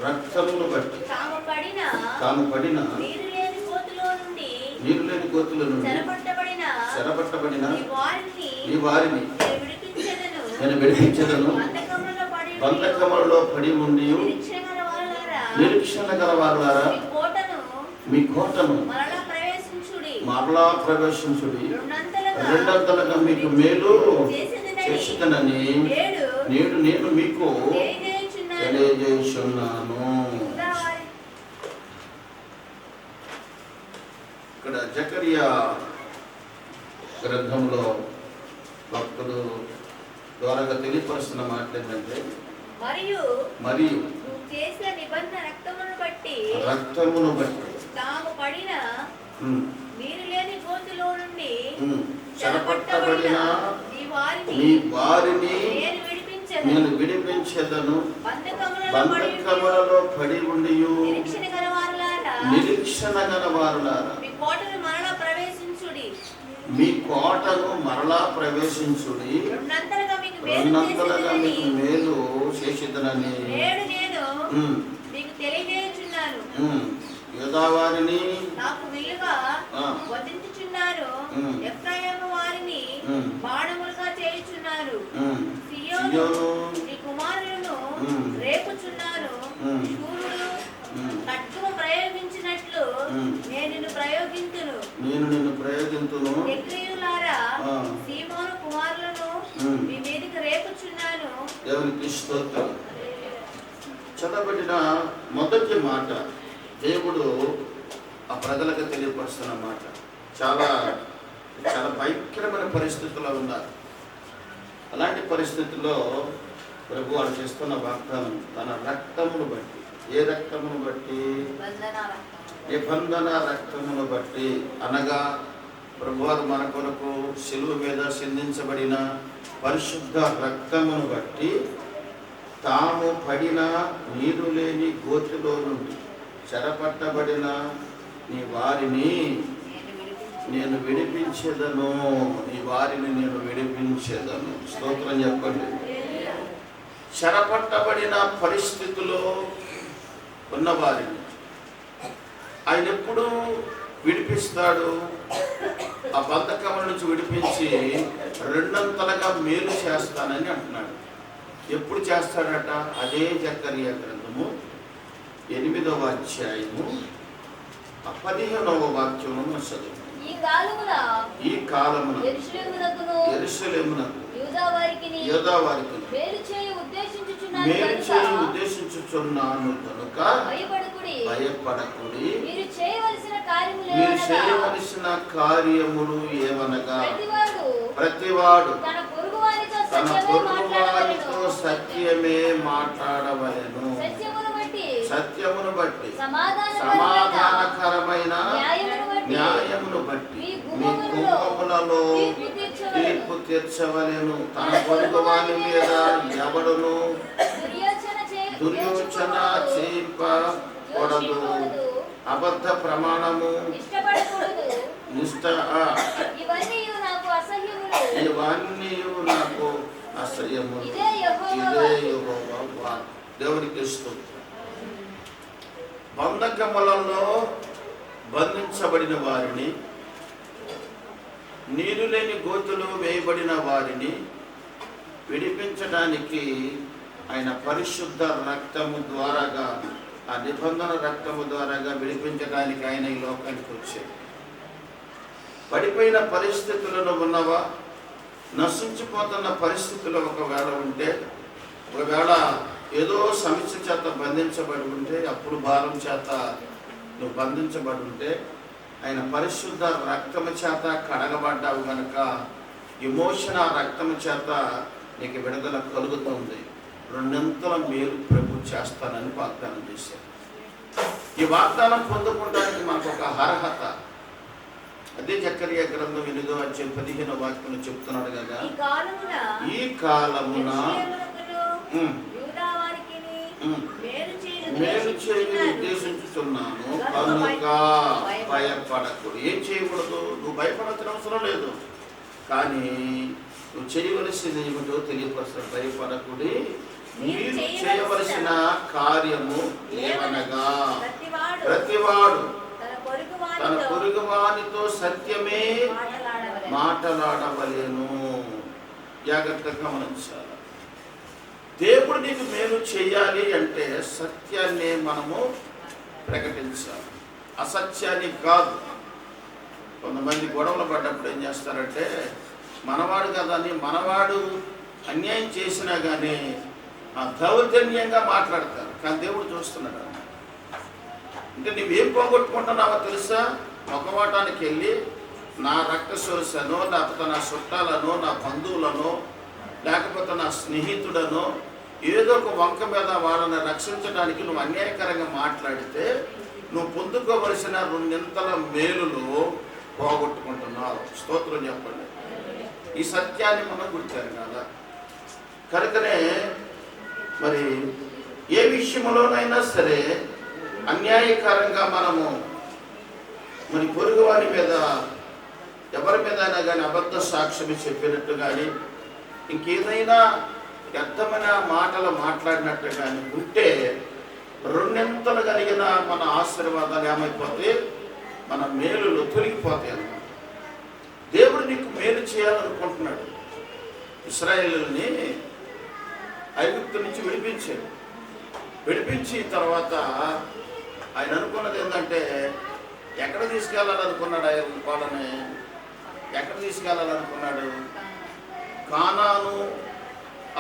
రక్తమును బట్టి తాము పడిన నీరు లేని గోతుల నుండి చెరపట్టబడిన ఈ వారిని నేను విడిపించెదను. బంధకములలో పడి ఉండి నిరీక్షణ గల వారులారా మీ కోటను మరలా ప్రవేశించుడి. రెండంతలుగా మీకు మేలు చేసిదనని నేడు నేను మీకు తెలియజేస్తున్నాను. ఇక్కడ జకరియా గ్రంథంలో భక్తుడు ద్వారా తెలియపరుస్తున్న మాట ఏంటంటే, మరియు చేసిన నిబంధన రక్తమును బట్టి తాము పడిన నీరు లేని గోతులో నుండి చెరపట్టబడిన ఈ వారిని నేను విడిపించెదను. బంధకములలో పడి ఉండి నిరీక్షణ గల వారులారా మీ కోటను మరలా ప్రవేశించుడి. రెండంతలుగా మీకు మేలు చేసిదనని యూదావారిని నాకు విలువ వధించుచున్నారు. ఎఫ్రాయిము వారిని బాణములుగా చేయుచున్నారు. సియోను నీ కుమారులను రేపుచున్నారు. శూరుడు ఖడ్గము ప్రయోగించినట్లు నేను నిన్ను ప్రయోగింతును. ఎగ్రీయులారా సీమోను కుమారులను మీ మీదకి రేపుచున్నాను. దేవునికి స్తోత్రం. చదవబడిన మొదటి మాట దేవుడు ఆ ప్రజలకు తెలియపరుస్తున్న మాట. చాలా చాలా భయంకరమైన పరిస్థితుల్లో ఉన్నారు. అలాంటి పరిస్థితుల్లో ప్రభు వాడు చేస్తున్న వాగ్దానం తన రక్తమును బట్టి, ఏ రక్తమును బట్టి? నిబంధన రక్తమును బట్టి, అనగా ప్రభువారు మన కొరకు శిలువ మీద సిందించబడిన పరిశుద్ధ రక్తమును బట్టి తాము పడిన నీరు లేని గోతిలో నుండి చెరపట్టబడిన నీ వారిని నేను విడిపించేదను. నీ వారిని నేను విడిపించేదను. స్తోత్రం చెప్పండి. చెరపట్టబడిన పరిస్థితిలో ఉన్న వారిని ఆయన ఎప్పుడు విడిపిస్తాడు? ఆ బంధకముల నుంచి విడిపించి రెండంతలుగా మేలు చేస్తానని అంటున్నాడు. ఎప్పుడు చేస్తాడట? అదే జకరియా గ్రంథము 8వ అధ్యాయము 15వ వాక్యము చదువు. ఈ కాలమున యెరూషలేమునకు యూదావారికి మేలు చేయ ఉద్దేశించుచున్నాను కనుక భయపడకుడి. మీరు చేయవలసిన కార్యములు ఏవనగా ప్రతివాడు తన పొరుగు వారితో సత్యమే మాట్లాడవలెను. సత్యమును బట్టి సమాధానకరమైన న్యాయమును బట్టి మీ కుంభములలో తీర్పు తీర్చవలెను. తన పొరుగు వారి మీద ఎవడును దుర్యోచన చేయకూడదు. అబద్ధ ప్రమాణము ఇవన్నీ నాకు అసహ్యము. ఇదే యెహోవా. దేవునికి స్తోత్రం. బంధకములలో బంధించబడిన వారిని, నీరు లేని గోతులు వేయబడిన వారిని విడిపించడానికి ఆయన పరిశుద్ధ రక్తము ద్వారాగా, ఆ నిబంధన రక్తము ద్వారాగా విడిపించడానికి ఆయన ఈ లోకానికి వచ్చాడు. పడిపోయిన పరిస్థితులను ఉన్నవా? నశించిపోతున్న పరిస్థితులు ఒకవేళ ఉంటే, ఒకవేళ ఏదో సమస్య చేత బంధించబడి ఉంటే, అప్పుడు భారం చేత నువ్వు బంధించబడి ఉంటే, ఆయన పరిశుద్ధ రక్తము చేత కడగబడ్డావు కనుక ఎమోషన్ ఆ రక్తము చేత నీకు విడుదల కలుగుతుంది. రెండంతల మేలు ప్రభు చేస్తానని వాగ్దానం చేశారు. ఈ వాగ్దానం పొందుకోవడానికి మనకు ఒక అర్హత. అదే జకరియా గ్రంథం 8వ అధ్యాయం 15వ వాక్యం చెప్తున్నాడు కదా, ఈ కాలమున మేలు చేయని ఉద్దేశించుతున్నాను కనుక భయపడకూడదు. ఏం చేయకూడదు? నువ్వు భయపడాల్సిన అవసరం లేదు, కానీ నువ్వు చేయవలసింది ఏమిటో తెలియపరుస్తాడు. భయపడకుడి, మీరు చేయవలసిన కార్యము ఏమనగా ప్రతివాడు తన పొరుగు వానితో సత్యమే మాట్లాడవలెను. జాగ్రత్తగా గమనించాలి. దేవుడు నీకు మేలు చేయాలి అంటే సత్యాన్ని మనము ప్రకటించాలి, అసత్యాన్ని కాదు. కొంతమంది గొడవలు పడ్డప్పుడు ఏం చేస్తారంటే, మనవాడు కదని మనవాడు అన్యాయం చేసినా కానీ దౌర్జన్యంగా మాట్లాడతారు. కానీ దేవుడు చూస్తున్నాడు. అంటే నువ్వేం పోగొట్టుకుంటున్నావో తెలుసా? మొక్కవాటానికి వెళ్ళి నా రక్త సొరసనో, లేకపోతే నా చుట్టాలనో, నా బంధువులనో, లేకపోతే నా స్నేహితుడనో ఏదో ఒక వంక మీద వాళ్ళని రక్షించడానికి నువ్వు అన్యాయకరంగా మాట్లాడితే నువ్వు పొందుకోవలసిన 2 మేలులు పోగొట్టుకుంటున్నావు. స్తోత్రం చెప్పండి. ఈ సత్యాన్ని మనం గుర్తారు కదా. కనుకనే మరి ఏ విషయంలోనైనా సరే అన్యాయకరంగా మనము మరి పొరుగు వారి మీద ఎవరి మీద అయినా కానీ అబద్ధ సాక్ష్యం చెప్పినట్టు కానీ ఇంకేదైనా వ్యర్థమైన మాటలు మాట్లాడినట్టు కానీ ఉంటే 2 కలిగిన మన ఆశీర్వాదాలు ఏమైపోతే మన మేలులు తొలగిపోతాయి అన్నమాట. దేవుడు నీకు మేలు చేయాలనుకుంటున్నాడు. ఇశ్రాయేలుని ఐగుప్తు నుంచి విడిపించి తర్వాత ఆయన అనుకున్నది ఏంటంటే ఎక్కడ తీసుకెళ్ళాలనుకున్నాడు? వాళ్ళని ఎక్కడ తీసుకెళ్ళాలనుకున్నాడు? కానాను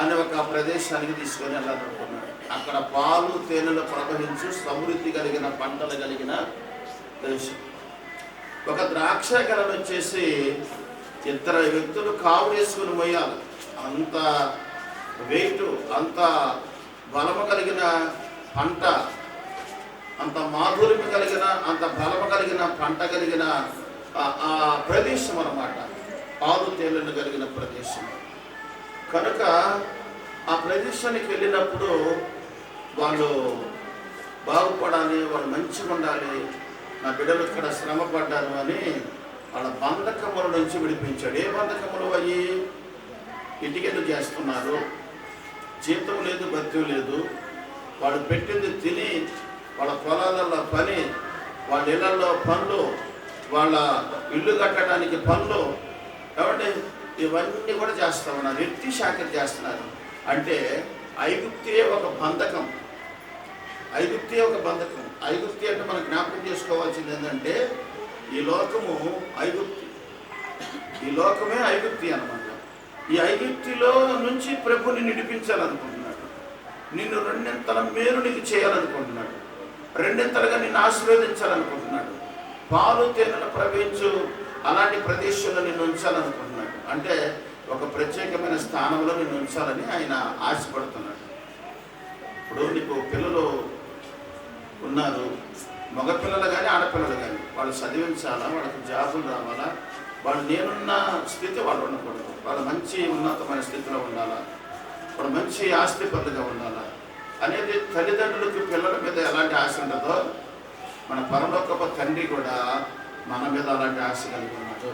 అనే ఒక ప్రదేశానికి తీసుకొని వెళ్ళాలనుకున్నాడు. అక్కడ పాలు తేనెలు ప్రవహించు సమృద్ధి కలిగిన పంటలు కలిగిన దేశం. ఒక ద్రాక్ష గెలను వచ్చేసి 2 వ్యక్తులు కావు వేసుకుని మోయాలి. అంత వెయిట్, అంత బలము కలిగిన పంట, అంత మాధుర్యం కలిగిన, అంత బలము కలిగిన పంట కలిగిన ఆ ప్రదేశం అన్నమాట. పాలు తేనెలు కలిగిన ప్రదేశం. కనుక ఆ ప్రదేశానికి వెళ్ళినప్పుడు వాళ్ళు బాగుపడాలి, వాళ్ళు మంచిగా ఉండాలి, నా బిడ్డలు ఇక్కడ శ్రమ పడ్డారు అని వాళ్ళ బంధకముల నుంచి విడిపించాడు. ఏ బంధకములు అయ్యి? ఇటుకెళ్ళు చేస్తున్నారు, జీతం లేదు, భత్యం లేదు, వాళ్ళు పెట్టింది తిని వాళ్ళ పొలాలలో పని, వాళ్ళ ఇళ్లలో పనులు, వాళ్ళ ఇల్లు కట్టడానికి పనులు, కాబట్టి ఇవన్నీ కూడా చేస్తూ ఉన్నారు. వ్యక్తి శాఖలు చేస్తున్నారు. అంటే ఐగుప్తే ఒక బంధకం. ఐగుప్తే ఒక బంధకం. ఐగుప్తి అంటే మనం జ్ఞాపకం చేసుకోవాల్సింది ఏంటంటే ఈ లోకము ఐగుప్తి, ఈ లోకమే ఐగుప్తి అన్నమాట. ఈ ఐగుప్తిలో నుంచి ప్రభుని నిడిపించాలనుకుంటున్నాడు. నిన్ను 2 మేలు నీకు చేయాలనుకుంటున్నాడు. 2 నిన్ను ఆశీర్వదించాలనుకుంటున్నాడు. పాలు తేనెలు ప్రవహించు అలాంటి ప్రదేశంలో నిన్ను ఉంచాలనుకుంటున్నాడు. అంటే ఒక ప్రత్యేకమైన స్థానంలో నిన్ను ఉంచాలని ఆయన ఆశపడుతున్నాడు. ఇప్పుడు నీకు పిల్లలు ఉన్నారు, మగపిల్లలు కానీ ఆడపిల్లలు కానీ, వాళ్ళు చదివించాలా, వాళ్ళకి జాబులు రావాలా, వాళ్ళు నేనున్న స్థితి వాళ్ళు ఉండకూడదు, వాళ్ళు మంచి ఉన్నతమైన స్థితిలో ఉండాలా, వాళ్ళు మంచి ఆస్తిపరులుగా ఉండాలా అనేది తల్లిదండ్రులకు పిల్లల మీద ఎలాంటి ఆశ ఉండదో మన పరలోకపు తండ్రి కూడా మన మీద అలాంటి ఆశ కలిగి ఉన్నాడు.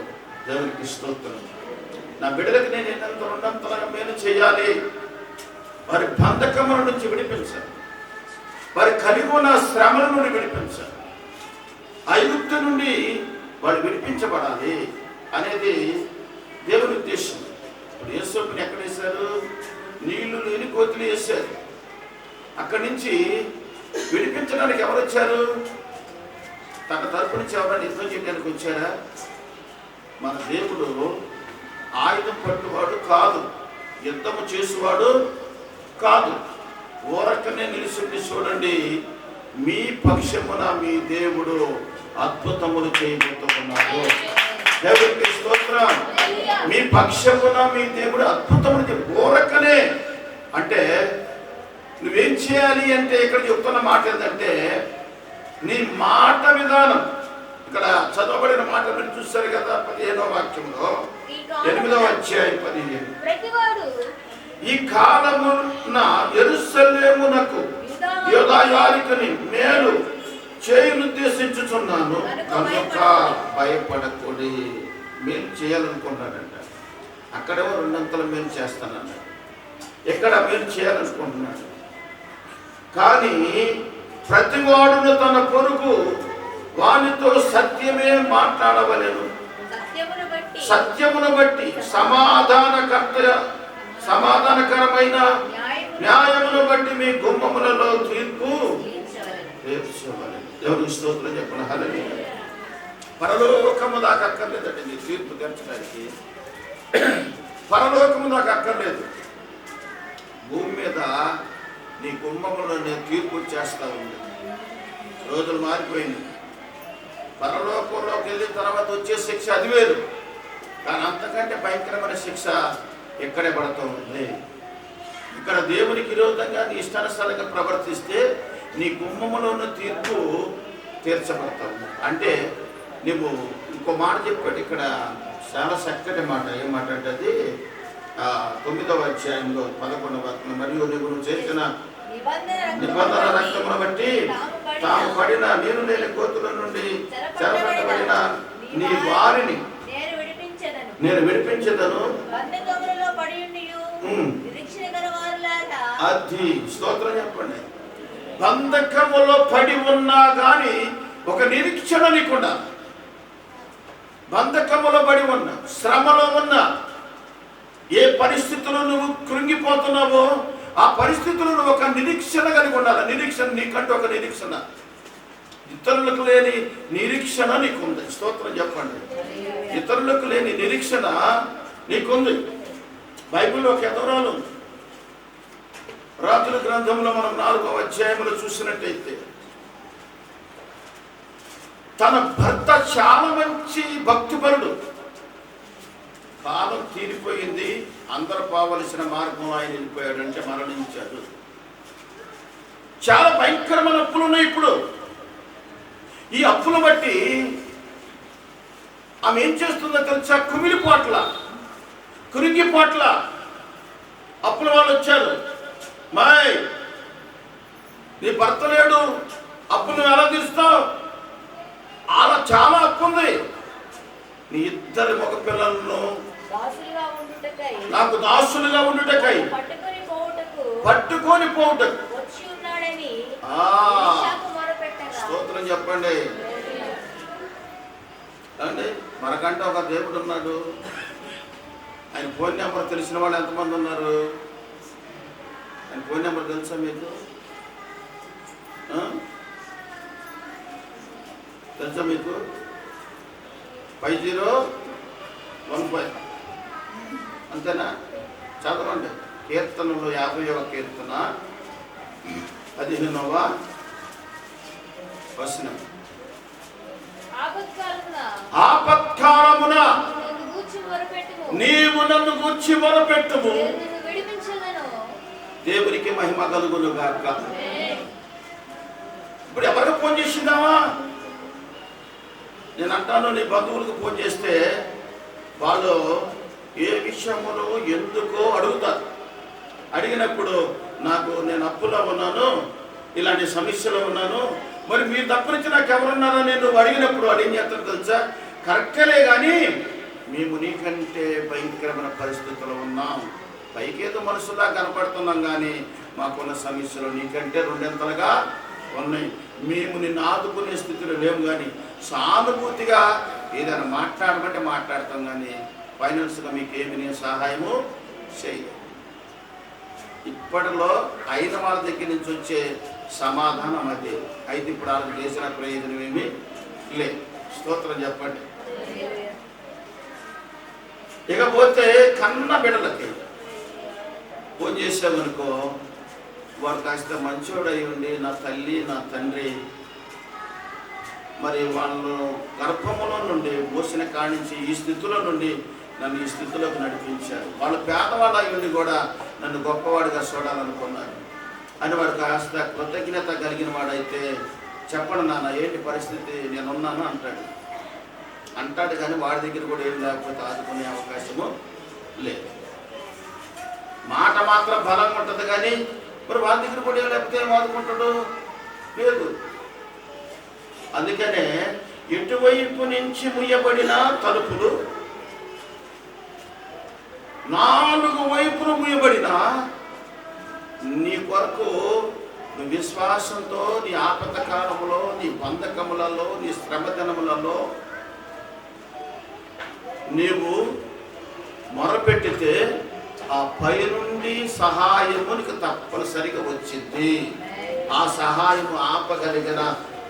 దేవునికి స్తోత్రం. నా బిడ్డలకు నేను ఎన్నంత 2 మేలు చేయాలి, వారి బంధకముల నుంచి విడిపించాలి, వారి కలిగి ఉన్న శ్రమల నుండి విడిపించాలి, ఐగుప్తు నుండి వాడు విడిపించబడాలి అనేది దేవుని ఉద్దేశం. ఇప్పుడు యేసోపుని ఎక్కడ వేశారు? నీళ్లు లేని కోతులు వేశారు. అక్కడి నుంచి విడిపించడానికి ఎవరు వచ్చారు? తన తరపు నుంచి ఎవరైనా యుద్ధం చేయడానికి వచ్చారా? మన దేవుడు ఆయుధం పట్టువాడు కాదు, యుద్ధము చేసేవాడు కాదు. ఊరకనే నిలిచి చూడండి, మీ పక్షమున మీ దేవుడు అద్భుతములు చేయబోతున్నాడు. దేవుడికి స్తోత్రం. మీ పక్షమున మీ దేవుడు అద్భుతములు ఊరకనే అంటే నువ్వేం చేయాలి అంటే ఇక్కడ చెప్తున్న మాట ఏంటంటే నీ మాట విధానం. ఇక్కడ చదవబడిన మాట మీరు చూస్తారు కదా 15వ వాక్యంలో 8వ అధ్యాయం 15. ఈ కాలమున యెరూషలేమునకు యూదాయానికని మేలు చేయునుద్దేశించుచున్నాను కనుక భయపడకూడి. మేలు చేయాలనుకుంటాడంట. అక్కడేమో 2 మేలు చేస్తానంట. ఇక్కడ మీరు చేయాలనుకుంటున్నాడు. కానీ ప్రతివాడును తన పొరుగు వానితో సత్యమే మాట్లాడవలెను. సత్యమును బట్టి సమాధానకరమైన న్యాయమును బట్టి మీ గుమ్మములలో తీర్పు తీర్చవలెను. దేవునికి స్తోత్రం చెప్పండి. హల్లెలూయా. పరలోకము దాకా అక్కర్లేదండి నీ తీర్పు తీర్చడానికి. పరలోకము దాకా అక్కర్లేదు. భూమి మీద నీ గుమ్మములో నేను తీర్పు చేస్తా ఉంది. రోజులు మారిపోయింది. పరలోకంలోకి వెళ్ళిన తర్వాత వచ్చే శిక్ష అది వేరు. కానీ అంతకంటే భయంకరమైన శిక్ష ఇక్కడే పడుతూ ఉంది. ఇక్కడ దేవునికి విరోధంగా నీ ఇష్టానుసారంగా ప్రవర్తిస్తే నీ గుమ్మములోని తీర్పు తీర్చబడతావు. అంటే నువ్వు ఇంకో మాట చెప్పాడు ఇక్కడ, చాలా చక్కటి మాట. ఏం మాట అంటే అది 9వ అధ్యాయంలో 11వ వచనం, మరియు నువ్వు చేసిన నిబంధన రక్తమును బట్టి తాము పడిన నీరు లేని కోతుల నుండి చెరపట్టబడిన నీ వారిని నేను విడిపించదను. అది స్తోత్రం చెప్పండి. బంధకములో పడి ఉన్నా కానీ ఒక నిరీక్షణ నీకుండా, బంధకములో పడి ఉన్నా, శ్రమలో ఉన్నా, ఏ పరిస్థితుల్లో నువ్వు కృంగిపోతున్నావో ఆ పరిస్థితులను ఒక నిరీక్షణ కలిగి ఉండాలి. నిరీక్షణ నీకంటూ ఒక నిరీక్షణ, ఇతరులకు లేని నిరీక్షణ నీకుంది. స్తోత్రం చెప్పండి. ఇతరులకు లేని నిరీక్షణ నీకుంది. బైబిల్లో ఒక ఎదవరాలు రాజుల గ్రంథంలో మనం 4వ అధ్యాయంలో చూసినట్టయితే తన భర్త చాలా మంచి భక్తిపరుడు. కాలం తీరిపోయింది, అందరూ పోవలసిన మార్గం ఆయన వెళ్ళిపోయాడంటే మరణించాడు. చాలా భయంకరమైన అప్పులు ఉన్నాయి ఇప్పుడు. ఈ అప్పులు బట్టి ఆమె ఏం చేస్తుందో తెలుసా? కుమిలిపోట్ల, కురింగిపోట్ల. అప్పుల వాళ్ళు వచ్చారు, మాయ్ నీ భర్త లేడు, అప్పులు ఎలా తీస్తావు? అలా చాలా అప్పు ఉంది. నీ ఇద్దరు మగ పిల్లలను నాకు దాసులుగా ఉండుటకై పట్టుకొని పోవుటకు. స్తోత్రం చెప్పండి. అండి మనకంటే ఒక దేవుడు ఉన్నాడు. ఆయన ఫోన్ నెంబర్ తెలిసిన వాళ్ళు ఎంతమంది ఉన్నారు? ఆయన ఫోన్ నెంబర్ తెలుసా మీకు? తెలుసా మీకు? 5015 అంతేనా? చదవండి. కీర్తనలో 50వ కీర్తన 15వ వచనం. ఆపత్కాలమున నీవు నన్ను గూర్చి మొరపెట్టుము, దేవునికి మహిమ కలుగును గాక. ఇప్పుడు ఎవరికి ఫోన్ చేసిందావా? నేను అంటాను, నీ బంధువులకు ఫోన్ చేస్తే వాళ్ళు ఏ విషయములో ఎందుకో అడుగుతారు. అడిగినప్పుడు నేను అప్పులో ఉన్నాను, ఇలాంటి సమస్యలో ఉన్నాను, మరి మీరు తప్ప నుంచి నాకు ఎవరున్నారో నేను అడిగినప్పుడు వాడు ఏం చేస్తాను తెలుసా? కరెక్టేలే కానీ మేము నీకంటే భయంకరమైన పరిస్థితుల్లో ఉన్నాం, పైకేదో మనసులా కనపడుతున్నాం కానీ మాకున్న సమస్యలు నీకంటే 2 ఉన్నాయి. మేము నిన్ను ఆదుకునే స్థితిలో లేము, కానీ సానుభూతిగా ఏదైనా మాట్లాడమంటే మాట్లాడతాం, కానీ ఫైనాన్స్గా మీకు ఏమి నేను సహాయము చేయలేదు. ఇప్పటిలో అయిన వాళ్ళ దగ్గర నుంచి వచ్చే సమాధానం అదే. అయితే ఇప్పుడు వాళ్ళకి చేసిన ప్రయోజనం ఏమీ లేదు. స్తోత్రం చెప్పండి. ఇకపోతే కన్న బిడ్డలకి ఫోన్ చేసామనుకో, వారు కాస్త మంచోడు అయి ఉండి నా తల్లి నా తండ్రి మరి వాళ్ళు గర్భములో నుండి మోసిన కానించి ఈ స్థితిలో నుండి నన్ను ఈ స్థితిలోకి నడిపించారు. వాళ్ళు పేదవాళ్ళు అయి ఉండి కూడా నన్ను గొప్పవాడిగా చూడాలనుకున్నారు అని వాడు కాస్త కృతజ్ఞత కలిగిన వాడైతే చెప్పండి నాన్న ఏంటి పరిస్థితి, నేనున్నాను అంటాడు. కానీ వాడి దగ్గర కూడా ఏం లేకపోతే ఆదుకునే అవకాశము లేదు. మాట మాత్రం బలంగా ఉంటుంది, కానీ మరి వాడి దగ్గర కూడా ఏం లేకపోతే ఏం ఆదుకుంటాడు? లేదు. అందుకనే ఎటువైపు నుంచి ముయ్యబడిన తలుపులు 4 వైపులు ముయ్యబడిన నీ కొరకు నీ విశ్వాసంతో నీ ఆపద కాలములో, నీ బంధకములలో, నీ శ్రమదినములలో నీవు మొరపెట్టితే ఆ పై నుండి సహాయము నీకు తప్పనిసరిగా వచ్చింది. ఆ సహాయము ఆపగలిగిన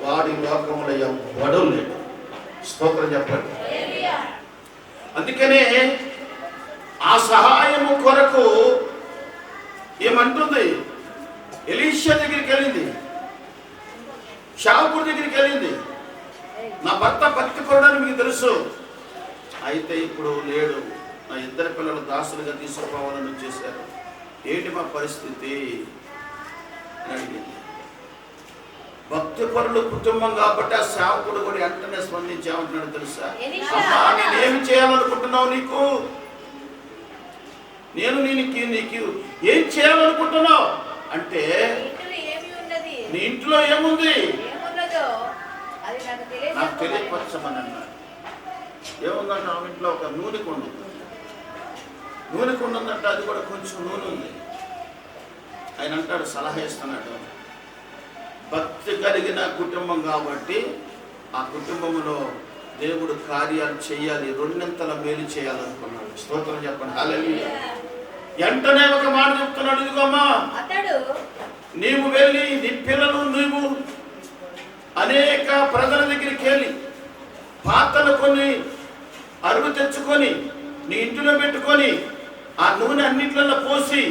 వాడి లోకములో ఎవ్వడూ లేడు. స్తోత్రం చెప్పండి. అందుకనే ఆ సహాయము కొరకు ఏమంటుంది, ఎలీషా దగ్గరికి వెళ్ళింది, షావుకుడి దగ్గరికి వెళ్ళింది. నా భర్త బతికిపోవడానికి మీకు తెలుసు, అయితే ఇప్పుడు లేడు, నా ఇద్దరు పిల్లలు దాసులుగా తీసుకుపోవాలని వచ్చేసారు, ఏంటి మా పరిస్థితి అని అడిగింది. భక్తి పరుల కుటుంబం కాబట్టి ఆ సేవకుడు కూడా వెంటనే స్పందించామంటున్నాడు తెలుసా, అమ్మా నేనేమి చేయాలనుకుంటున్నావు, నీకు ఏం చేయాలనుకుంటున్నావు అంటే, నీ ఇంట్లో ఏముంది నాకు తెలియపరచమని అన్నాడు. ఏముందంటే ఆమె ఇంట్లో ఒక నూనె కొండ ఉందంటే, అది కూడా కొంచెం నూనె ఉంది. ఆయన అంటాడు, సలహా ఇస్తున్నాడు, భక్తి కలిగిన కుటుంబం కాబట్టి ఆ కుటుంబంలో దేవుడు కార్యాలు చేయాలి, రెండింతల మేలు చేయాలనుకున్నాడు. స్తోత్రం చెప్పండి. హల్లెలూయా. వెంటనే ఒక మాట చెప్తున్నాడు, ఇదిగోమ్మా నీవు వెళ్ళి నీ పిల్లలు నీవు అనేక ప్రజల దగ్గరికి వెళ్ళి పాత్రలు కొన్ని అరుగు తెచ్చుకొని నీ ఇంటిలో పెట్టుకొని ఆ నూనె అన్నిట్లలో పోసి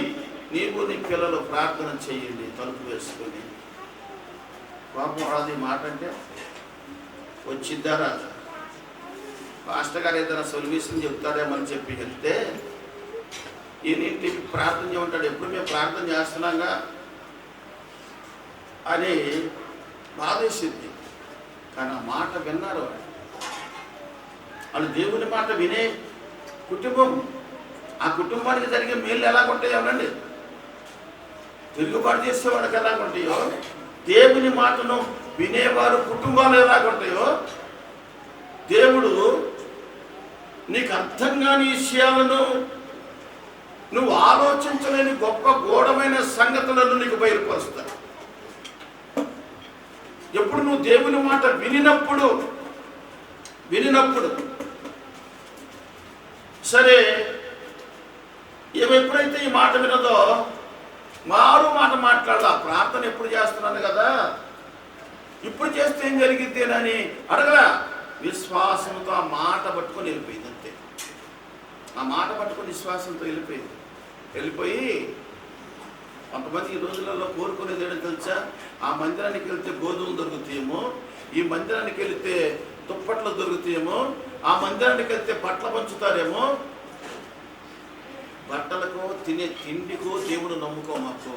నీవు నీ పిల్లలు ప్రార్థన చేయండి తలుపు వేసుకొని. పాపం రాదు మాట అంటే వచ్చిద్దా రాదు. పాస్టర్ గారు ఏదైనా సొల్యూషన్ చెప్తాడేమని చెప్పి వెళ్తే ఈయనింటి ప్రార్థన చేయమంటాడు, ఎప్పుడు మేము ప్రార్థన చేస్తున్నాగా అని బాధేసింది. కానీ ఆ మాట విన్నారు వాళ్ళు, దేవుని మాట వినే కుటుంబం. ఆ కుటుంబానికి జరిగే మేలు ఎలాగుంటాయో అనండి, తిరుగుబాటు చేసేవాళ్ళకి ఎలాగుంటాయో, దేవుని మాటను వినేవారు కుటుంబాలు ఎలాగుంటాయో, దేవుడు నీకు అర్థం కాని విషయాలను, నువ్వు ఆలోచించలేని గొప్ప గూఢమైన సంగతులను నీకు బయలుపరుస్తాడు. ఎప్పుడు నువ్వు దేవుని మాట వినినప్పుడు సరే, ఎప్పుడైతే ఈ మాట వినదో మారు మాట మాట్లాడాల. ప్రార్థన ఎప్పుడు చేస్తున్నాను కదా, ఇప్పుడు చేస్తే ఏం జరిగిద్దేనని అడగలా, విశ్వాసంతో ఆ మాట పట్టుకొని వెళ్ళిపోయింది. అంతే, ఆ మాట పట్టుకొని విశ్వాసంతో వెళ్ళిపోయి కొంతమంది ఈ రోజులలో కోరుకునేది ఏంటో తెలుసా, ఆ మందిరానికి వెళ్తే గోధుమలు దొరుకుతాయేమో, ఈ మందిరానికి వెళితే దుప్పట్లు దొరుకుతాయేమో, ఆ మందిరానికి వెళ్తే బట్టలు పంచుతారేమో. బట్టలకు తినే తిండికో దేవుడు నమ్ముకోమాకు.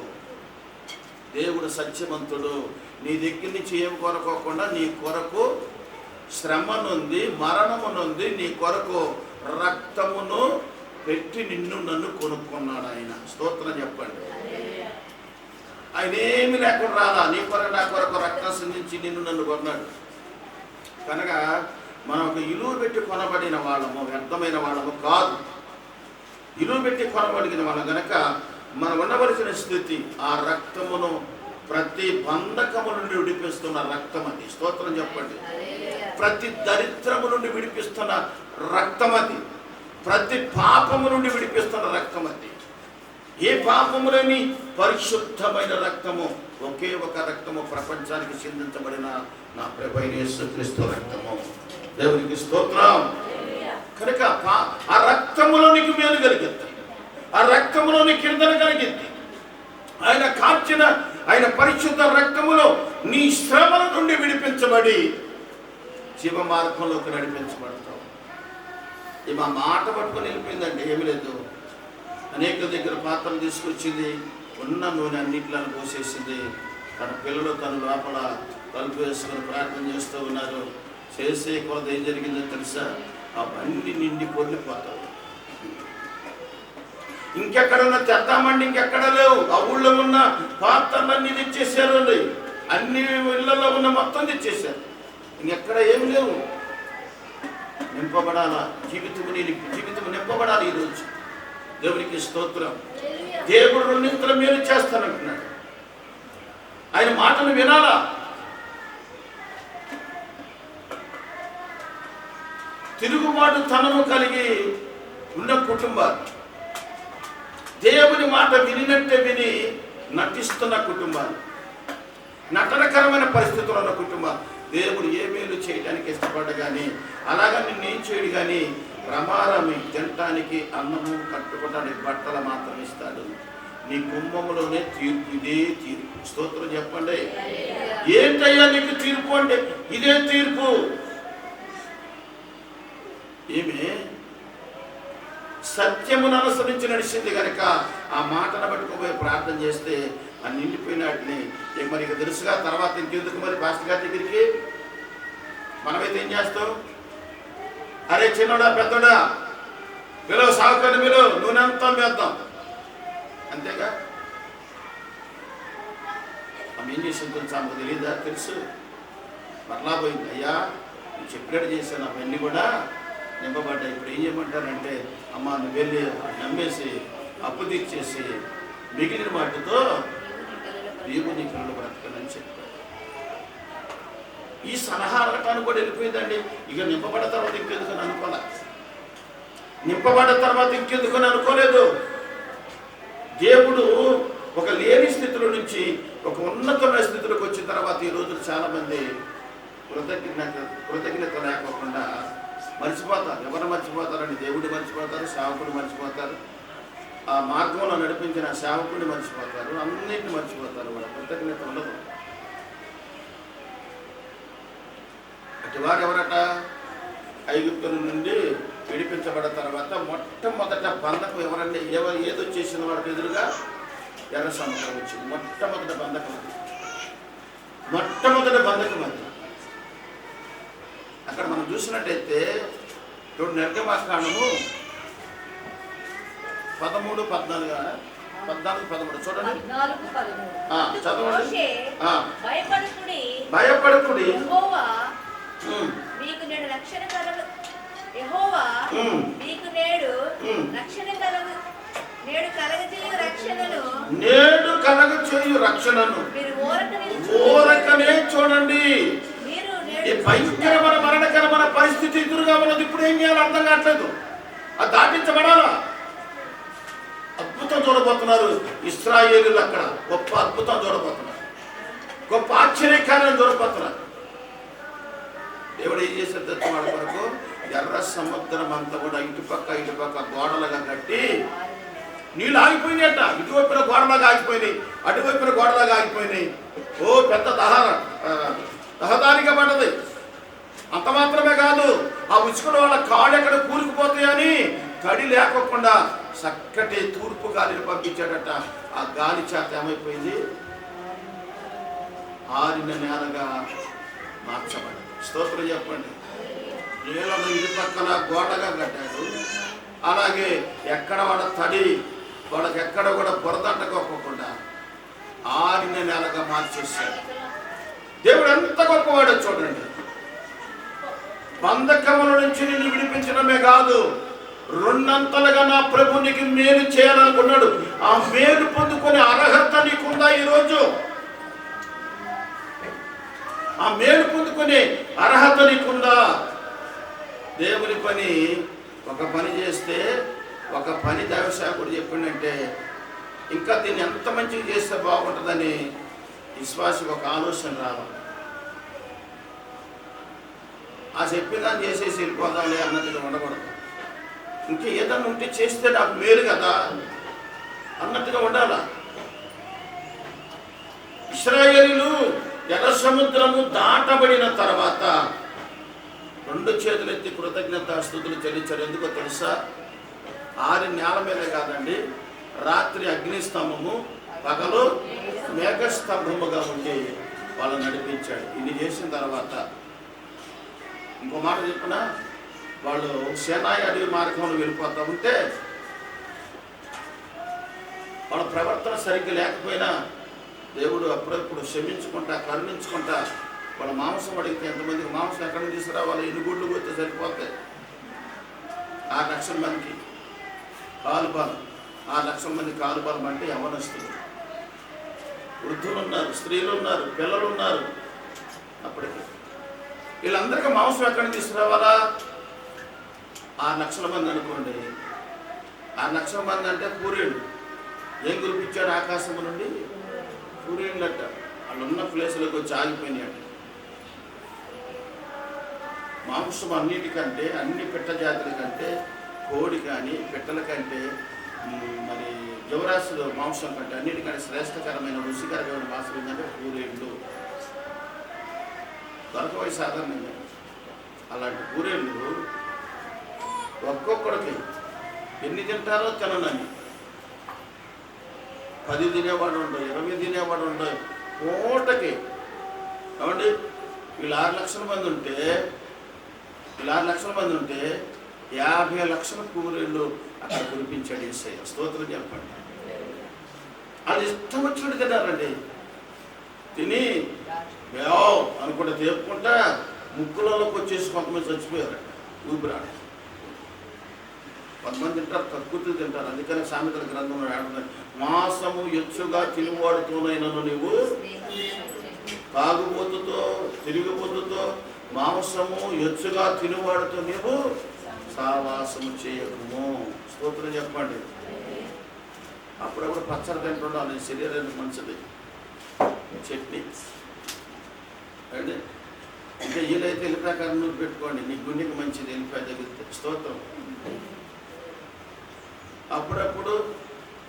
దేవుడు సత్యవంతుడు. నీ దగ్గర నుంచి ఏమి కొనుక్కోకుండా నీ కొరకు శ్రమనుంది, మరణమునుంది, నీ కొరకు రక్తమును పెట్టి నన్ను కొనుక్కున్నాడు ఆయన. స్తోత్రం చెప్పండి. ఆయన ఏమి లేకుండా రాలా, నీ కొరకు నా కొరకు రక్తం సిందించి నన్ను కొన్నాడు. కనుక మనం ఒక ఇలువ పెట్టి కొనబడిన వాళ్ళము, వ్యర్థమైన వాళ్ళము కాదు. ఇలువ పెట్టి కొనబడిన వాళ్ళం కనుక మనం ఉండవలసిన స్థితి ఆ రక్తమును, ప్రతి బంధకము నుండి విడిపిస్తున్న రక్తం అది. స్తోత్రం చెప్పండి. ప్రతి దరిద్రము నుండి విడిపిస్తున్న రక్తం అది. ప్రతి పాపము నుండి విడిపిస్తున్న రక్తం అది. ఏ పాపము లేని పరిశుద్ధమైన రక్తము, ఒకే ఒక రక్తము, ప్రపంచానికి చిందించబడిన నా ప్రభువైన యేసుక్రీస్తు రక్తము. దేవునికి స్తోత్రం. కనుక ఆ రక్తములో నీకు మేలు కలిగింది, ఆ రక్తములో నీ కిందన కలిగింది. ఆయన కార్చిన ఆయన పరిశుద్ధ రక్తములో నీ శ్రమల నుండి విడిపించబడి జీవ మార్గంలోకి నడిపించబడతావు. ఈ మా మాట పట్టుకొని వెళ్ళిపోయిందండి, ఏమి లేదు. అనేక దగ్గర పాత్రలు తీసుకొచ్చింది, ఉన్న నూనె అన్నిట్లను పోసేసింది. తన పిల్లలు తన లోపల తలుపు వేసుకొని ప్రార్థన చేస్తూ ఉన్నారు. చేసే కొలది ఏం జరిగిందో తెలుసా, అవన్నీ నిండి పొర్లిపోతావు. ఇంకెక్కడన్నా తెద్దామండి, ఇంకెక్కడ లేవు. ఆ ఊళ్ళో ఉన్న పాత్రలన్నీ తెచ్చేసారు, అన్ని ఇళ్లలో ఉన్న మొత్తం తెచ్చేసారు. ఇంకెక్కడ ఏమి లేవు. నింపబడాలా జీవితం నింపబడాలి. ఈరోజు దేవునికి స్తోత్రం. దేవుడు రెండింతల మేలు చేస్తానంటున్నాడు. ఆయన మాటను వినాలా? తిరుగుబాటు తనము కలిగి ఉన్న కుటుంబాలు, దేవుని మాట వినినట్టే విని నటిస్తున్న కుటుంబాలు, నటనకరమైన పరిస్థితుల్లో ఉన్న కుటుంబాలు, దేవుడు ఏ మేలు చేయడానికి ఇష్టపడ్డ కానీ అలాగని నేను చేయడు కానీ ప్రమాదం తినటానికి అన్నము కట్టుకోవడానికి బట్టలు మాత్రం ఇస్తాడు. నీ కుంభంలోనే తీర్పు, ఇదే తీర్పు. స్తోత్రం చెప్పండి. ఏంటయ్యా నీకు తీర్పు అంటే ఇదే తీర్పు. ఏమి సత్యమును అనుసరించి నడిచింది కనుక ఆ మాటను పట్టుకుపోయి ప్రార్థన చేస్తే ఆ నిండిపోయిన వాటిని మరి ఇక తెలుసుగా. తర్వాత ఇంకెందుకు మరి పాస్టర్ గారి దగ్గరికి మనమైతే ఏం చేస్తాం? అరే చిన్నడా పెద్దడా పిలువ సాగుకొని మీరు నూనె అంతా వేద్దాం, అంతేగా. ఆమె ఏం చేసింది తెలుసు? ఆమెకు తెలియదా? తెలుసు. మరలా పోయింది. అయ్యా నేను చెప్పినట్టు చేశాను, అవన్నీ కూడా నింపబడ్డాయి. ఇప్పుడు ఏం చేయమంటారంటే, అమ్మ నువ్వు వెళ్ళి నమ్మేసి అప్పు తీర్చేసి మిగిలిన వాటితో నీవు నీ పిల్లలు బ్రతకనని చెప్పాడు. ఈ సలహా అడగటానికి కూడా వెళ్ళిపోయిందండి. ఇక నింపబడ్డ తర్వాత ఇంకెందుకని అనుకోలే. నింపబడ్డ తర్వాత ఇంకెందుకని అనుకోలేదు. దేవుడు ఒక లేని స్థితిలో నుంచి ఒక ఉన్నతమైన స్థితిలోకి వచ్చిన తర్వాత ఈ రోజులు చాలా మంది కృతజ్ఞత లేకోకుండా మర్చిపోతారు. ఎవరు మర్చిపోతారని? దేవుడు మర్చిపోతారు, సేవకుడు మర్చిపోతారు, ఆ మార్గంలో నడిపించిన సేవకుడిని మర్చిపోతారు, అన్నింటిని మర్చిపోతారు. వాళ్ళ కృతజ్ఞత ఉండదు. అటు వారు ఎవరట? ఐగుప్తుల నుండి విడిపించబడిన తర్వాత మొట్టమొదట బంధకం ఎవరండి? ఏదొచ్చేసిన వాడికి ఎదురుగా ఎర్ర సముద్రం వచ్చింది. మొట్టమొదటి బంధకం అది. అక్కడ మనం చూసినట్టయితే ఇప్పుడు నిర్గమాకాండము 13, 14 చూడండి. చదవండి. భయపడుకుడి మీకు నేడు రక్షణ కలగు. యెహోవా మీకు నేడు రక్షణ కలగు. నేడు కలగచేయు రక్షణను ఊరకనే చూడండి. ఈ భయంకరమైన మరణకరమైన పరిస్థితి ఎదురుగా ఉన్నది. ఇప్పుడు ఏం చేయాలో అర్థం కావట్లేదు. అది దాటించబడాలా? అద్భుతం చూడబోతున్నారు ఇశ్రాయేలీయులు. అక్కడ గొప్ప అద్భుతం చూడబోతున్నారు, గొప్ప ఆశ్చర్యకార్యం చూడబోతున్నారు. దేవుడు ఏం చేశారు తెలుసు? వాళ్ళ కొరకు ఎర్ర సముద్రం అంతా కూడా ఇటుపక్క గోడలుగా కట్టి నీళ్ళు ఆగిపోయినాయట. ఇటువైపున గోడలాగా ఆగిపోయినాయి, అటువైపున గోడలాగా ఆగిపోయినాయి. ఓ పెద్ద రహదారిగా పడ్డది. అంత మాత్రమే కాదు, ఆ ఉసుకలో వాళ్ళ కాళ్ళు ఎక్కడ కూరుకుపోతాయని తడి లేకోకుండా చక్కటి తూర్పు గాలిని పంపించాడట. ఆ గాలి చేత ఏమైపోయింది? ఆరిన నేలగా మార్చబడి. స్తోత్రం చెప్పండి. నీళ్ళను ఇరు పక్కన గోడగా కట్టాడు. అలాగే ఎక్కడ వాళ్ళ తడి వాళ్ళకి ఎక్కడ కూడా బురదంటకోకుండా ఆరిన నేలగా మార్చేశాడు. దేవుడు ఎంత గొప్పవాడో చూడండి. బంధకముల నుంచి నిన్ను విడిపించడమే కాదు, రెండంతలుగా నా ప్రభు నీకు మేలు చేయాలనుకున్నాడు. ఆ మేలు పొందుకునే అర్హత నీకుందా? ఈరోజు ఆ మేలు పొందుకునే అర్హత నీకుందా? దేవుని పని ఒక పని చేస్తే, ఒక పని దైవసేవకుడు చెప్పిండంటే ఇంకా దీన్ని ఎంత మంచిగా చేస్తే బాగుంటుందని విశ్వాసం ఒక ఆలోచన రావాలి. ఆ చెప్పిందని చేసేసి వెళ్ళిపోదాంలే అన్నట్టుగా ఉండకూడదు. ఇంకా ఏదన్నా ఉంటే చేస్తే నాకు మేలు కదా అన్నట్టుగా ఉండాలా. ఇశ్రాయేలీయులు ఎర్ర సముద్రము దాటబడిన తర్వాత 2 చేతులు ఎత్తి కృతజ్ఞతాస్తుతులు చెల్లించారు. ఎందుకో తెలుసా? 6 నేల మీదే కాదండి, రాత్రి అగ్నిస్తంభము, పగలు మేఘస్తంభముగా ఉండి వాళ్ళని నడిపించాడు. ఇది చేసిన తర్వాత ఇంకో మాట చెప్పిన, వాళ్ళు సేనాయి అడవి మార్గంలో వెళ్ళిపోతూ ఉంటే వాళ్ళ ప్రవర్తన సరిగ్గా లేకపోయినా దేవుడు అప్పుడప్పుడు క్షమించుకుంటా, కరుణించుకుంటా, వాళ్ళ మాంసం అడిగితే ఎంతమందికి మాంసం ఎక్కడ తీసుకురావాలి? 8 గుడ్లు పోతే సరిపోతాయి. 6 లక్షల మందికి పాలు 6,00,000 మంది కారుబలం అంటే యవనస్తులు, వృద్ధులు ఉన్నారు, స్త్రీలు ఉన్నారు, పిల్లలు ఉన్నారు. అప్పటికి వీళ్ళందరికీ మాంసం ఎక్కడి నుంచి తీసుకురావాలా? 6,00,000 మంది అనుకోండి. 6,00,000 మంది అంటే పూరేళ్ళు. ఏం కురిపించాడు ఆకాశం నుండి? పూరేళ్ళట. వాళ్ళు ఉన్న ప్లేసులకు వచ్చి ఆగిపోయినాడు. మాంసం అన్నిటికంటే, అన్ని పిట్ట జాతుల కంటే, కోడి కానీ పిట్టల కంటే, మరి యువరాశులు మాంసం కంటే అన్నిటికంటే శ్రేష్టకరమైన రుచికరమైన మాంసం ఏంటంటే పూరేళ్ళు. దొరకవై సాధారణంగా. అలాంటి పూరేళ్ళు ఒక్కొక్కడికి ఎన్ని తింటారో తిననని. 10 తినేవాడు ఉండవు, 20 తినేవాడు ఉండవు. పూటకి ఏమండి వీళ్ళు 6,00,000 మంది ఉంటే 50,00,000 పూరేళ్ళు అక్కడ కురిపించాడు యేసయ్య. స్తోత్రం చెప్పండి. అది ఇష్టం వచ్చినట్టు తిన్నారండి. తిని బేవ్ అనుకుంటే తేపుకుంటా ముక్కులలోకి వచ్చేసి కొంతమంది చచ్చిపోయారు. ఊపిరాడు. కొంతమంది తింటారు, తక్కువ తింటారు. అందుకని సామెతల గ్రంథంలో ఆడుతున్నారు, మాంసము ఎచ్చుగా తినువాడుతోనైనను నీవు తాగుబోతుతో తిరిగిపోతుతో మాంసము ఎచ్చుగా తినువాడుతో నీవు సావాసము చేయకము. స్తోత్రం చెప్పండి. అప్పుడప్పుడు పచ్చడి తింటుండాలి, శరీరానికి మంచిది. చట్నీ అంటే ఇంకా వీలైతే ఎల్లిపాయ నూరు పెట్టుకోండి, నీ గుండెకి మంచిది. ఎల్లిపాయ తగిలితే స్తోత్రం. అప్పుడప్పుడు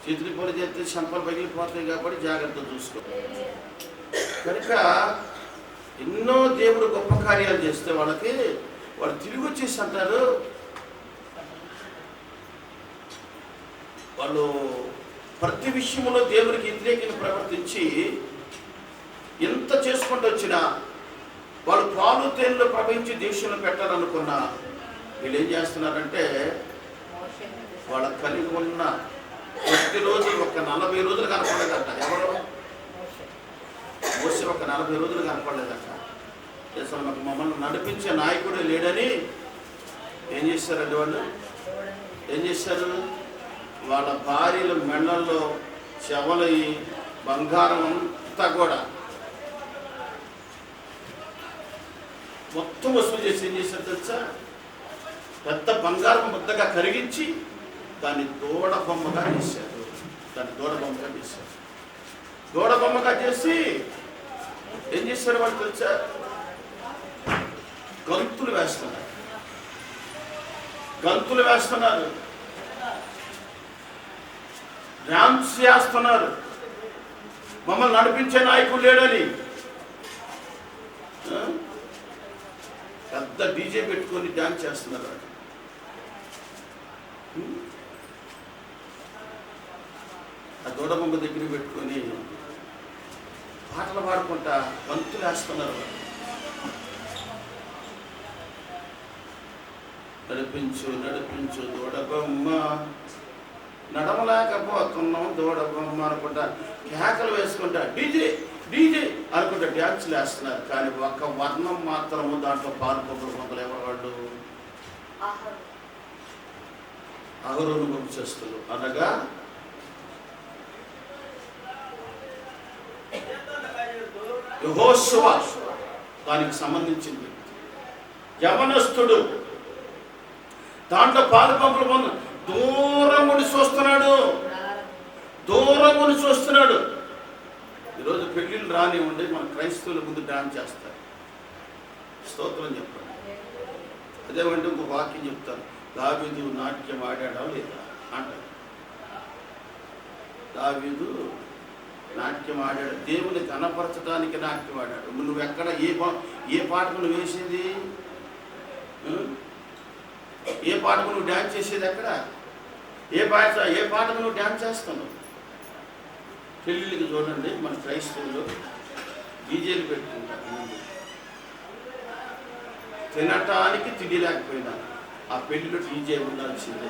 చేతులు పొడి చేస్తే చంపలు పగిలిపోతాయి కాబట్టి జాగ్రత్త చూసుకో. కనుక ఎన్నో దేవుడు గొప్ప కార్యాలు చేస్తే వాళ్ళు తిరిగి వచ్చేసి అంటారు, వాళ్ళు ప్రతి విషయంలో దేవుడికి వ్యతిరేకంగా ప్రవర్తించి ఎంత చేసుకుంటూ వచ్చినా, వాళ్ళు పాలు తేనెలో ప్రవహించి దేశంలో పెట్టాలనుకున్నా, వీళ్ళు ఏం చేస్తున్నారంటే వాళ్ళకి కలిగి ఉన్న ప్రతిరోజు ఒక 40 రోజులు కనపడలేదట. ఎవరు? మోసే ఒక 40 రోజులు కనపడలేదట. అసలు మాకు మమ్మల్ని నడిపించే నాయకుడే లేడని ఏం చేశారండి వాళ్ళు? ఏం చేశారు? వాళ్ళ భార్యల మెళ్ళల్లో చెవలయి బంగారం అంతా కూడా మొత్తం వసూలు చేసి ఏం చేశారు తెలుసా? పెద్ద బంగారం ముద్దగా కరిగించి దాన్ని దూడ బొమ్మగా చేశారు. దూడ బొమ్మగా చేసి ఏం చేశారు వాళ్ళు తెలుసా? గంతులు వేస్తున్నారు, డ్యాన్స్ చేస్తున్నారు. మమ్మల్ని నడిపించే నాయకుడు లేడని పెద్ద డీజే పెట్టుకొని డ్యాన్స్ చేస్తున్నారు. ఆ దూడబొమ్మ దగ్గర పెట్టుకొని పాటలు పాడుకుంటా గంతులు వేస్తున్నారు. నడిపించు దూడబొమ్మ, నడమలేకపోతున్నాం దూడబొమ్మ అనుకుంటా కేకలు వేసుకుంటా డీజే అనుకుంటా డ్యాన్సులు వేస్తున్నారు. కానీ ఒక్క వర్ణం మాత్రము దాంట్లో పాల్పొందలు ఎవరు? అహరోను వంశస్థులు, అనగా యెహోషువ దానికి సంబంధించింది. యవనస్తుడు దాంట్లో పాలుపంపులు పొందు దూరం ఉండి చూస్తున్నాడు. ఈరోజు పెళ్ళిళ్ళు రానివ్వండి, మన క్రైస్తవుల ముందు డాన్స్ చేస్తారు. స్తోత్రం చెప్పండి. అదేమంటే ఇంకో వాక్యం చెప్తారు, దావీదు నాట్యం ఆడాడా లేదా అంటారు. దావీదు నాట్యం ఆడాడు, దేవుని కనపరచడానికి నాట్యం ఆడాడు. నువ్వు ఎక్కడ ఏ పాటకు నువ్వు వేసేది? ఏ పాటకు నువ్వు డ్యాన్స్ చేసేది? ఎక్కడ ఏ పాటకు నువ్వు డ్యాన్స్ చేస్తున్నావు? పెళ్ళిళ్ళకి చూడండి, మన క్రైస్తవులు డీజేలు పెట్టుకుంటారు. తినటానికి తిండి లేకపోయినా ఆ పెళ్ళిలో డీజే ఉండాల్సిందే.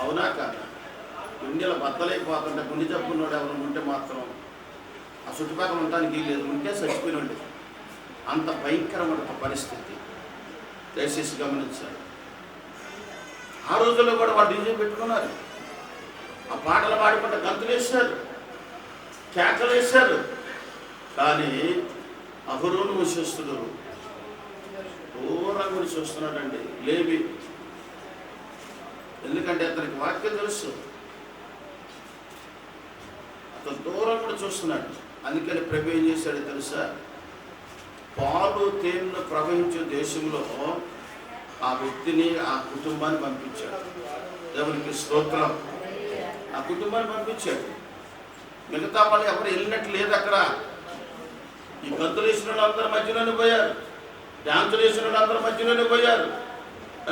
అవునా కాదా? గుండెల బద్దలైపోతుంటే గుండె జబ్బున్నాడు ఎవరు ఉంటే మాత్రం ఆ చుట్టుపక్కల ఉండటానికి లేదు, ఉంటే చచ్చిపోయిన ఉండేది. అంత భయంకరమైన పరిస్థితి. దయచేసి గమనించాలి. ఆ రోజుల్లో కూడా వాళ్ళు డీజే పెట్టుకున్నారు. ఆ పాటలు పాడుకుంటే గంతులు వేశారు, కేకలు వేశారు. కానీ అహరోను వంశస్థుడు దూరం గురించి చూస్తున్నాడండి లేవి. ఎందుకంటే అతనికి వాక్యం తెలుసు, అతను దూరం కూడా చూస్తున్నాడు. అందుకని ప్రభు ఏం చేశాడు తెలుసా? పాలు తేనెలు ప్రవహించే దేశంలో ఆ వ్యక్తిని, ఆ కుటుంబాన్ని పంపించాడు. దేవునికి స్తోత్రం. ఆ కుటుంబాన్ని పంపించాడు. మిగతా వాళ్ళు ఎవరు వెళ్ళినట్టు లేదు అక్కడ. ఈ గంతులు వేసిన వాళ్ళు అందరి మధ్యలోనే పోయారు, డ్యాన్సులు వేసిన వాళ్ళు అందరి మధ్యలోనే పోయారు.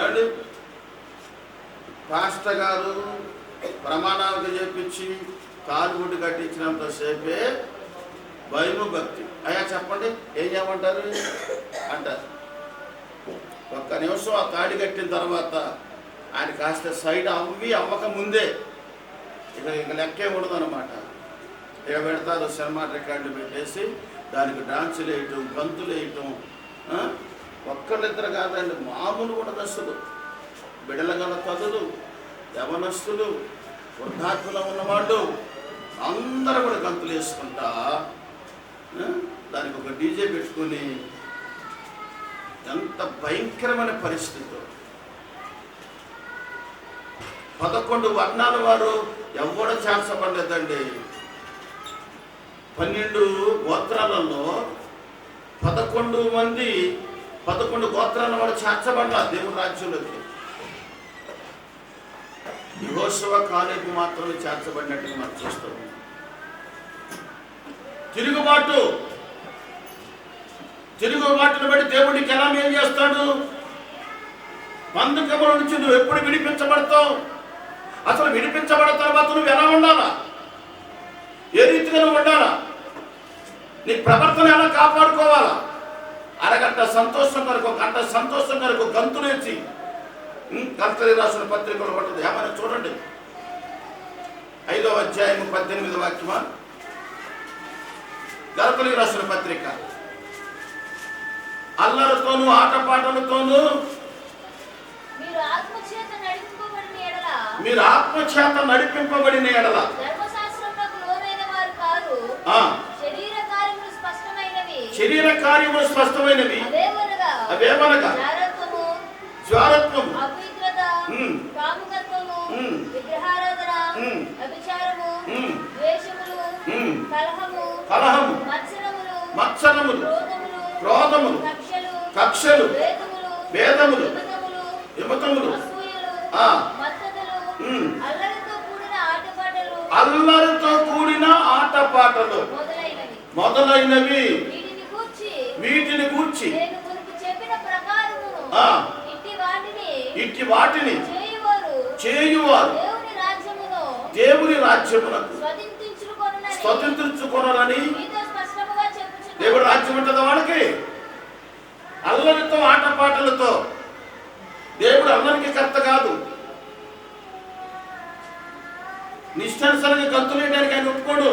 అండి పాస్టర్ గారు ప్రమాణాలకు చేపించి కాలుగుడ్డు కట్టించినంతసేపే భయము భక్తి. అయ్యా చెప్పండి ఏం చేయమంటారు అంటారు. ఒక్క నిమిషం ఆ తాడి కట్టిన తర్వాత ఆయన కాస్త సైడ్ అవ్వక ముందే ఇక లెక్కే ఉండదు అనమాట. ఇక పెడతారు సినిమా రికార్డులు పెట్టేసి దానికి డాన్సులు వేయటం, గంతులు వేయటం. ఒక్కళ్ళిద్దరు కాదండి, మామూలు కూడా దశలు, బిడల గల తదులు, యవనస్తులు, వృద్ధాత్మలో ఉన్నవాళ్ళు అందరూ కూడా గంతులు వేసుకుంటా దానికి ఒక డీజే పెట్టుకుని ఎంత భయంకరమైన పరిస్థితి. 11 వర్ణాల వారు ఎవరు చేర్చబడలేదండి. 12 గోత్రాలలో 11 గోత్రాల వారు చేర్చబడ్డా దేవుని రాజ్యంలోకి. యెహోషువ కాలేబు మాత్రమే చేర్చబడినట్టుగా మనం చూస్తాం. తిరుగుబాటును బట్టి దేవుడికి ఎలా ఏం చేస్తాడు? బంధకముల నుంచి నువ్వు ఎప్పుడు విడిపించబడతావు? అసలు విడిపించబడిన తర్వాత నువ్వు ఎలా ఉండాలా? ఏ రీతిగా నువ్వు ఉండాలా? నీ ప్రవర్తన ఎలా కాపాడుకోవాలా? అరగంట సంతోషం కొరకు, గంట సంతోషం కొరకు గంతులేసి గంతలి రాసిన పత్రికలు పడుతుంది. ఏమైనా చూడండి 5వ అధ్యాయం 18వ వాక్యమా, గలతీ రాసిన పత్రిక. అల్లరితోనూ ఆటపాటలతోనూ మీరు ఆత్మచేత నడిపింపబడిన ఎడల శరీర కార్యములు స్పష్టమైనవి. అవేమనగా జ్వారత్వము, కలహము, మత్సరములు, క్రోధములు, కక్షలు, భేదములు, విమతములు, అల్లరితో కూడిన ఆటపాటలు మొదలైనవి. వీటిని గూర్చి ఇట్టి వాటిని చేయువారు దేవుని రాజ్యమునకు స్వతంత్రించుకొనరని. దేవుడు రాజ్యం ఉంటుందా వాళ్ళకి? అల్లరితో ఆటపాటలతో. దేవుడు అల్లరికి కర్త కాదు. నిష్ఠానుసారంగా గంతులేయడానికి ఆయన ఒప్పుకోడు.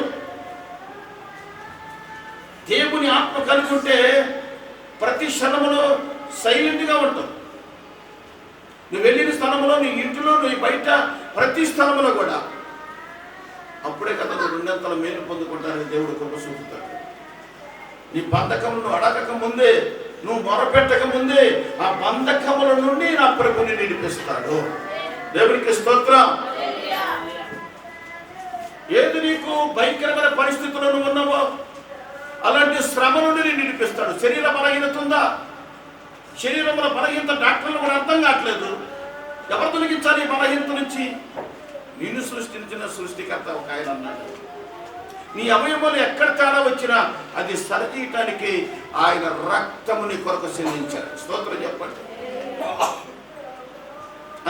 దేవుని ఆత్మ కలుగుంటే ప్రతి క్షణంలో సైలెంట్గా ఉంటాం. నువ్వు వెళ్ళిన స్థలంలో, నీ ఇంటిలో, నువ్వు బయట ప్రతి స్థలంలో కూడా. అప్పుడే కదా నువ్వు 2 మేలు పొందుకుంటానని దేవుడు కృప చూపుతాడు. నీ బంధకములను అడగక ముందే, నువ్వు మొరపెట్టక ముందే ఆ బంధకముల నుండి నా ప్రభుని నిడిపిస్తాడు. దేవునికి స్తోత్రం. ఏది నీకు భయంకరమైన పరిస్థితుల్లో నువ్వు ఉన్నావో అలాంటి శ్రమ నుండి నేను నిడిపిస్తాడు. శరీర బలహీనత ఉందా? శరీరంలో బలహీనత డాక్టర్లు కూడా అర్థం కావట్లేదు. ఎవరు తొలగించాలి ఈ బలహీనత నుంచి? నిన్ను సృష్టించిన సృష్టికర్త ఒక ఆయన అన్నాడు, నీ అవయవాలు ఎక్కడ తేడా వచ్చినా అది సరిదీయటానికి ఆయన రక్తముని కొరకు చెందించాడు. స్తోత్రం చెప్పండి.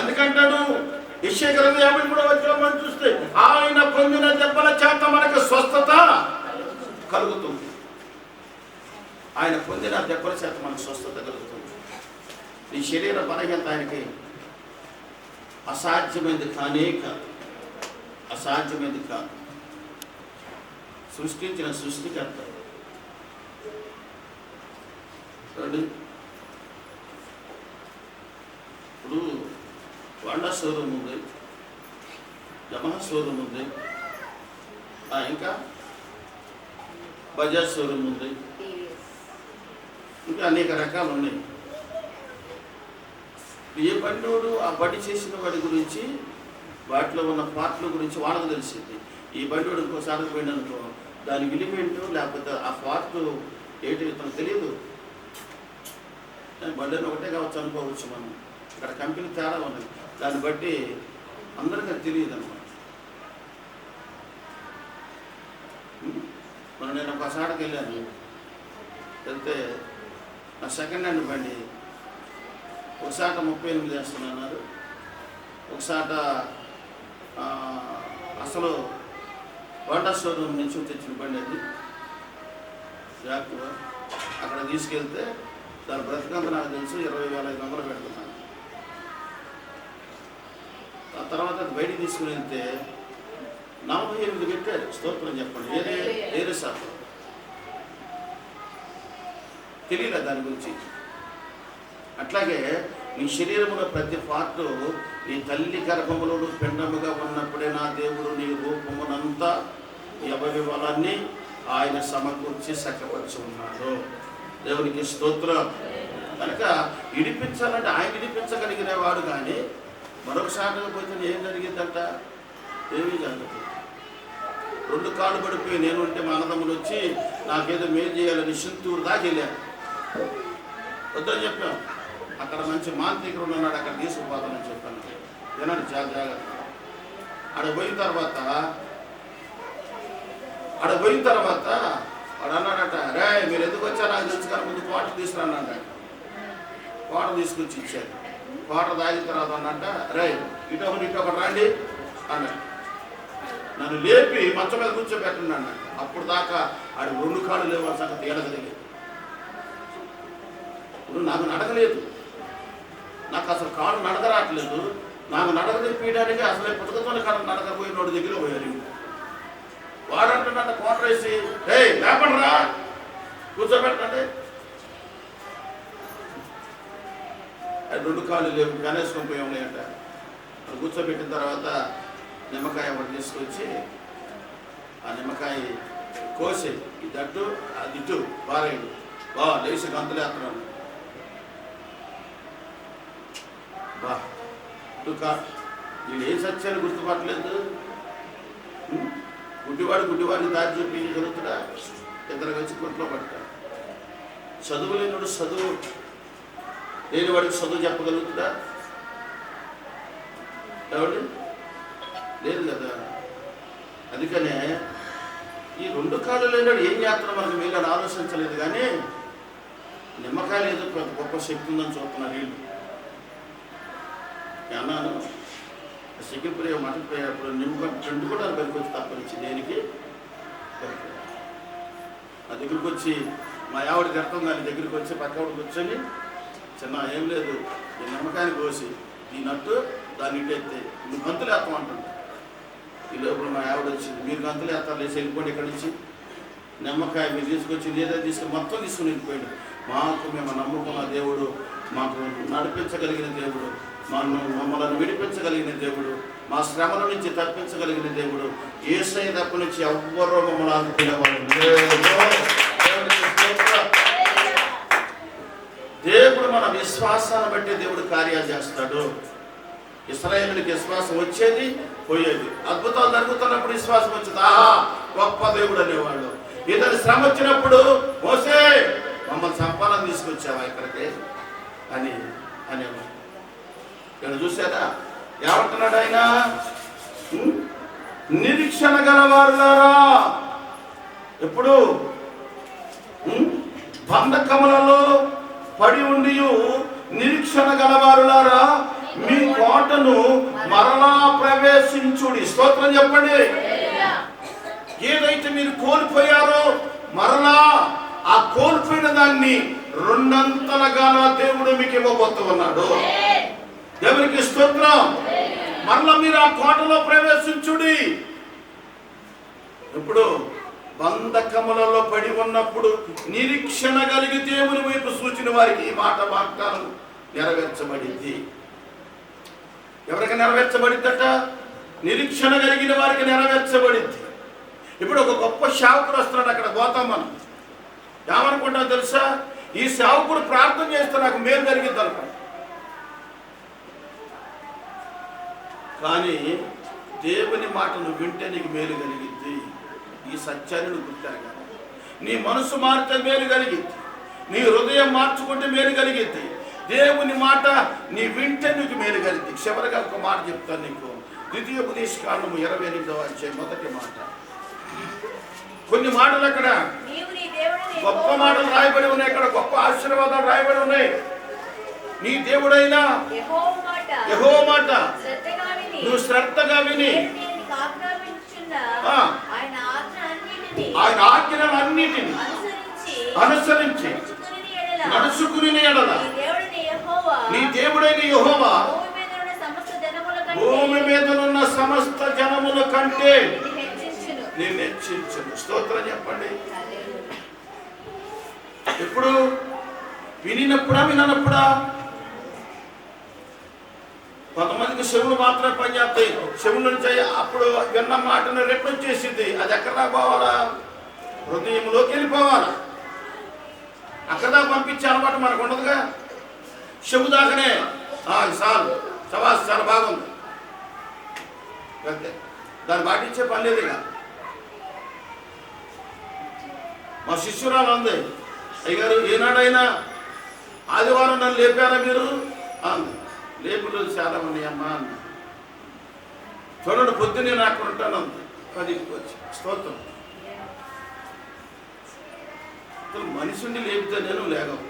అందుకంటాడు యెషయా గ్రంథం 53వ అధ్యాయం చూస్తే, ఆయన పొందిన దెబ్బల చేత మనకు స్వస్థత కలుగుతుంది. ఆయన పొందిన దెబ్బల చేత మనకు స్వస్థత కలుగుతుంది. నీ శరీర బలహీనత ఆయనకి అసాధ్యమైంది కానే కాదు. అసాధ్యమైంది కాదు. సృష్టించిన సృష్టికర్త. ఇప్పుడు హోండా షోరూమ్ ఉంది. యమహా షోరూమ్ ఉంది, ఇంకా బజాజ్ షోరూమ్ ఉంది, ఇంకా అనేక రకాలు ఉన్నాయి. ఏ బండోడు ఆ బండి చేసిన వాడి గురించి, వాటిలో ఉన్న పార్ట్ల గురించి వాళ్ళకు తెలిసింది. ఈ బండోడు ఇంకోసారి పోయిననుకో దాని విలువేంటో లేకపోతే ఆ పార్ట్ ఏంటి తనకు తెలియదు. బండిని ఒకటే కావచ్చు అనుకోవచ్చు మనం. ఇక్కడ కంపెనీ తేడా ఉన్నది, దాన్ని బట్టి అందరికీ అది తెలియదు అనమాట. మనం నేను ఒకసారికి వెళ్ళాను, వెళ్తే నా సెకండ్ హ్యాండ్ బండి ఒకసాట 38 వేస్తున్నారు, ఒకసాట అసలు హోండా షోరూమ్ నుంచి తెచ్చిన బండి అది యాక్టివా. అక్కడ తీసుకెళ్తే దాని బ్రతికంత నాకు తెలుసు 20,500 పెడుతున్నాను. ఆ తర్వాత అది బయటికి తీసుకుని వెళ్తే 48 పెట్టారు. స్తోత్రం చెప్పండి. వేరే శాతం తెలియలే దాని గురించి. అట్లాగే నీ శరీరంలో ప్రతి పార్టు నీ తల్లి గర్భములో పిండముగా ఉన్నప్పుడే నా దేవుడు నీ రూపమునంతా నీ అవయవాలన్నీ ఆయన సమకూర్చి చక్కపరిచి ఉన్నాడు. దేవునికి స్తోత్రం. కనుక ఇడిపించాలంటే ఆయన ఇడిపించగలిగిన వాడు, కానీ మరొకసారిగా పోతే ఏం జరిగిందంట? ఏమీ జరగదు. 2 కాళ్ళు పడిపోయి నేను ఉంటే మా అన్నదమ్ములు వచ్చి నాకేదో మేలు చేయాలని సింతూరు దాకా వెళ్ళాను. వద్దని చెప్పాం. అక్కడ మంచి మాంత్రికుడు ఉన్నాడు, అక్కడ తీసుకుపోతానని చెప్పాను. వినండి చాలా జాగ్రత్త. ఆడ పోయిన తర్వాత వాడు అన్నాడట, రే మీరు ఎందుకు వచ్చారు నాకు తెలుసు కానీ ముందు క్వార్టర్ తీసుకురానంట. క్వార్టర్ తీసుకొచ్చి ఇచ్చారు. క్వార్టర్ తాగిన తర్వాత అన్నట్ట, రే ఇటొకటి రండి అన్నాడు. నన్ను లేపి మంచం మీద కూర్చోబెట్టండి అన్నాడు. అప్పుడు దాకా ఆడు 2 కాళ్ళు లేవాల్సిన సంగతి ఏడగలిగేది. ఇప్పుడు నాకు నడకలేదు, నాకు అసలు కాళ్ళు నడకరాట్లేదు. నాకు నడక తెప్పియడానికి అసలే పుస్తకంతో కాళ్ళు నడకపోయిన వాడి దగ్గర పోయారు. వాడు అంటున్నట్ట క్వార్టర్ వేసి, లేపండి రా కూర్చోబెట్టండి. అది 2 కాళ్ళు లేవు, కనేసుకొని పోయి ఉన్నాయంట. అది కూర్చోబెట్టిన తర్వాత నిమ్మకాయ ఒకటి తీసుకొచ్చి ఆ నిమ్మకాయ కోసి ఇది అట్టు అది ఇటు బారేడు లేచి గంతులేస్తున్నాను. వీడు ఏ సత్యాన్ని గుర్తుపట్టలేదు. గుడ్డివాడిని దారి చూపి జరుగుతుడా, ఇద్దరు కలిసి కొట్లో పడతాడు. చదువు లేనివాడు చదువు లేనివాడికి చదువు చెప్పగలుగుతుడా? ఎవడు లేదు కదా. అందుకనే ఈ 2 కాళ్ళు లేనివాడు ఏం చేస్తున్నాడు మనకు మీరు ఆలోచించలేదు. కానీ నిమ్మకాయలు ఏదో గొప్ప శక్తి ఉందని చూస్తున్నారు వీళ్ళు. అన్నాను సిగ్గిపోయే మటపోయేప్పుడు నిమ్మకాయ రెండు కూడా పనికొచ్చి తప్పనిచ్చి దేనికి నా దగ్గరికి వచ్చి మా ఆవిడకి అర్థం దాని దగ్గరికి వచ్చి పక్కవాడికి వచ్చని చిన్న ఏం లేదు ఈ నిమ్మకాయని కోసి ఈ నట్టు దాన్ని ఇటెత్తే నువ్వు గంతులు వేస్తాం అంటుంది. ఈ లోపల మా ఆవిడ వచ్చింది, మీరు గంతులు వేస్తారు లేచి వెళ్ళిపోండి ఇక్కడి నుంచి. నిమ్మకాయ మీరు తీసుకొచ్చి లేదా తీసుకుని మొత్తం తీసుకుని వెళ్ళిపోయాడు. మేము నమ్ముకున్న దేవుడు, మాకు నడిపించగలిగిన దేవుడు, మమ్మల్ని విడిపించగలిగిన దేవుడు, మా శ్రమల నుంచి తప్పించగలిగిన దేవుడు, యేసయ్య తప్ప నుంచి ఎవ్వరూ మమ్మల్ని ఆదుకునేవాడు. దేవుడు మన విశ్వాసాన్ని బట్టి దేవుడు కార్యాలు చేస్తాడు. ఇశ్రాయేలుకి విశ్వాసం వచ్చేది పోయేది. అద్భుతాలు జరుగుతున్నప్పుడు విశ్వాసం వచ్చింది, ఆహా గొప్ప దేవుడు అనేవాడు. ఇతని శ్రమ వచ్చినప్పుడు మోసే మమ్మల్ని సంపాదన తీసుకొచ్చావా ఇక్కడికి అని అనేవాడు. ఇక్కడ చూసారా ఏమంటున్నాడు ఆయన? నిరీక్షణ గలవారులారా, ఎప్పుడు బంధకములలో పడి ఉండి నిరీక్షణ గలవారులారా మీ కోటను మరలా ప్రవేశించుడి. స్తోత్రం చెప్పండి. ఏదైతే మీరు కోల్పోయారో మరలా ఆ కోల్పోయిన దాన్ని 2 దేవుడు మీకు ఇవ్వబోతూ ఉన్నాడు. దేవునికి స్తోత్రం. మరలా మీరు ఆ కోటలో ప్రవేశించుడి. ఇప్పుడు బంధకములలో పడి ఉన్నప్పుడు నిరీక్షణ కలిగి దేవుని వైపు సూచిన వారికి ఈ మాట వాగ్దానం నెరవేర్చబడింది. ఎవరికి నెరవేర్చబడిద్దట? నిరీక్షణ కలిగిన వారికి నెరవేర్చబడింది. ఇప్పుడు ఒక గొప్ప సేవకుడు వస్తున్నాడు, అక్కడ పోతాం మనం. ఏమనుకుంటాం తెలుసా? ఈ సేవకుడు ప్రార్థన చేస్తే నాకు మేలు జరిగింది అనుకో. కానీ దేవుని మాట నువ్వు వింటే నీకు మేలు కలిగిద్ది. ఈ సత్యాన్ని నువ్వు గుర్తాగా. నీ మనసు మారితే మేలు కలిగిద్ది, నీ హృదయం మార్చుకుంటే మేలు కలిగిద్ది. దేవుని మాట నీ వింటే నీకు మేలు కలిగిద్ది. చివరిగా ఒక మాట చెప్తాను నీకు. ద్వితీయోపదేశకాండము 28వ అధ్యాయం మొదటి మాట. కొన్ని మాటలు అక్కడ గొప్ప మాటలు రాయబడి ఉన్నాయి, అక్కడ గొప్ప ఆశీర్వాదాలు రాయబడి ఉన్నాయి. నీ దేవుడైనా యెహోవా మాట నువ్వు శ్రద్ధగా విని ఆయన ఆజ్ఞలన్నిటిని అనుసరించి నడుచుకుని ఎడల నీ దేవుడైన యెహోవా భూమి మీదనున్న సమస్త జనముల కంటే నేను హెచ్చించును. స్తోత్రం చెప్పండి. ఎప్పుడు? వినినప్పుడా విననప్పుడా? కొంతమందికి చెవులు మాత్రమే పనిచేస్తాయి. చెవుల నుంచి అప్పుడు విన్న మాటను రిటర్న్ చేసింది. అది ఎక్కడ పోవాలా? హృదయంలోకి వెళ్ళిపోవాలా. అక్కడ పంపించే అలవాటు మనకు ఉండదుగా. చెవు దాకానే చాలు, సవాస్ చాలా బాగుంది అంతే, దాన్ని పాటించే పని లేదు. ఇక మా శిష్యురాలు అంది, అయ్యారు ఏనాడైనా ఆదివారం నన్ను లేపారా మీరు అంది. లేపులు చాలా ఉన్నాయమ్మా అంది. చూడండి, పొద్దున్నే నేను అక్కడ ఉంటాను అంది. 10కి వచ్చి. స్తోత్రం. మనిషిని లేపితే నేను లేగవు.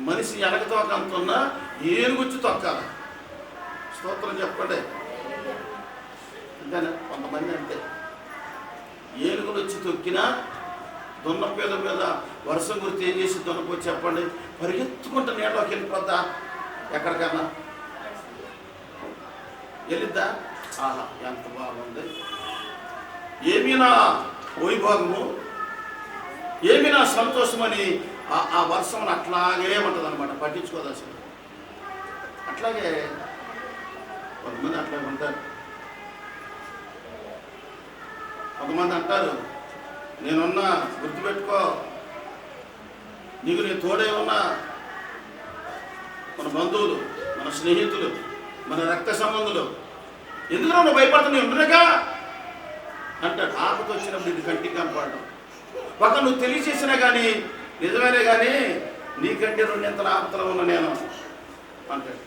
మనిషి వెనక తోకంతున్నా ఏనుగుచ్చి తొక్కాలి. స్తోత్రం చెప్పండి. అంతేనా? కొంతమంది అంతే, ఏనుగులు వచ్చి తొక్కినా దున్న మీద వర్షం గురించి ఏం చేసి దున్నపోయి చెప్పండి, పరిగెత్తుకుంటా నీళ్ళలోకి వెళ్ళిపోద్దా? ఎక్కడికన్నా వెళ్ళిద్దా? ఆహా, ఎంత బాగుంది, ఏమీ నా వైభోగము, ఏమీ నా సంతోషమని ఆ వర్షం అట్లాగే ఉంటుంది అనమాట. పట్టించుకోదు అసలు. అట్లాగే కొంతమంది అట్లాగే ఉంటారు. కొంతమంది అంటారు, నేనున్నా, గుర్తుపెట్టుకో, నీకు నేను తోడే ఉన్నా. మన బంధువులు, మన స్నేహితులు, మన రక్త సంబంధులు, ఎందుకు నువ్వు భయపడుతున్నా ఉండగా అంటాడు. ఆపద వచ్చినప్పుడు ఇది కంటికి కనపడడం. ఒక నువ్వు తెలియచేసినా కానీ నిజమేనే, కానీ నీకంటే 2 ఆపదలు ఉన్నా నేను అంటాడు.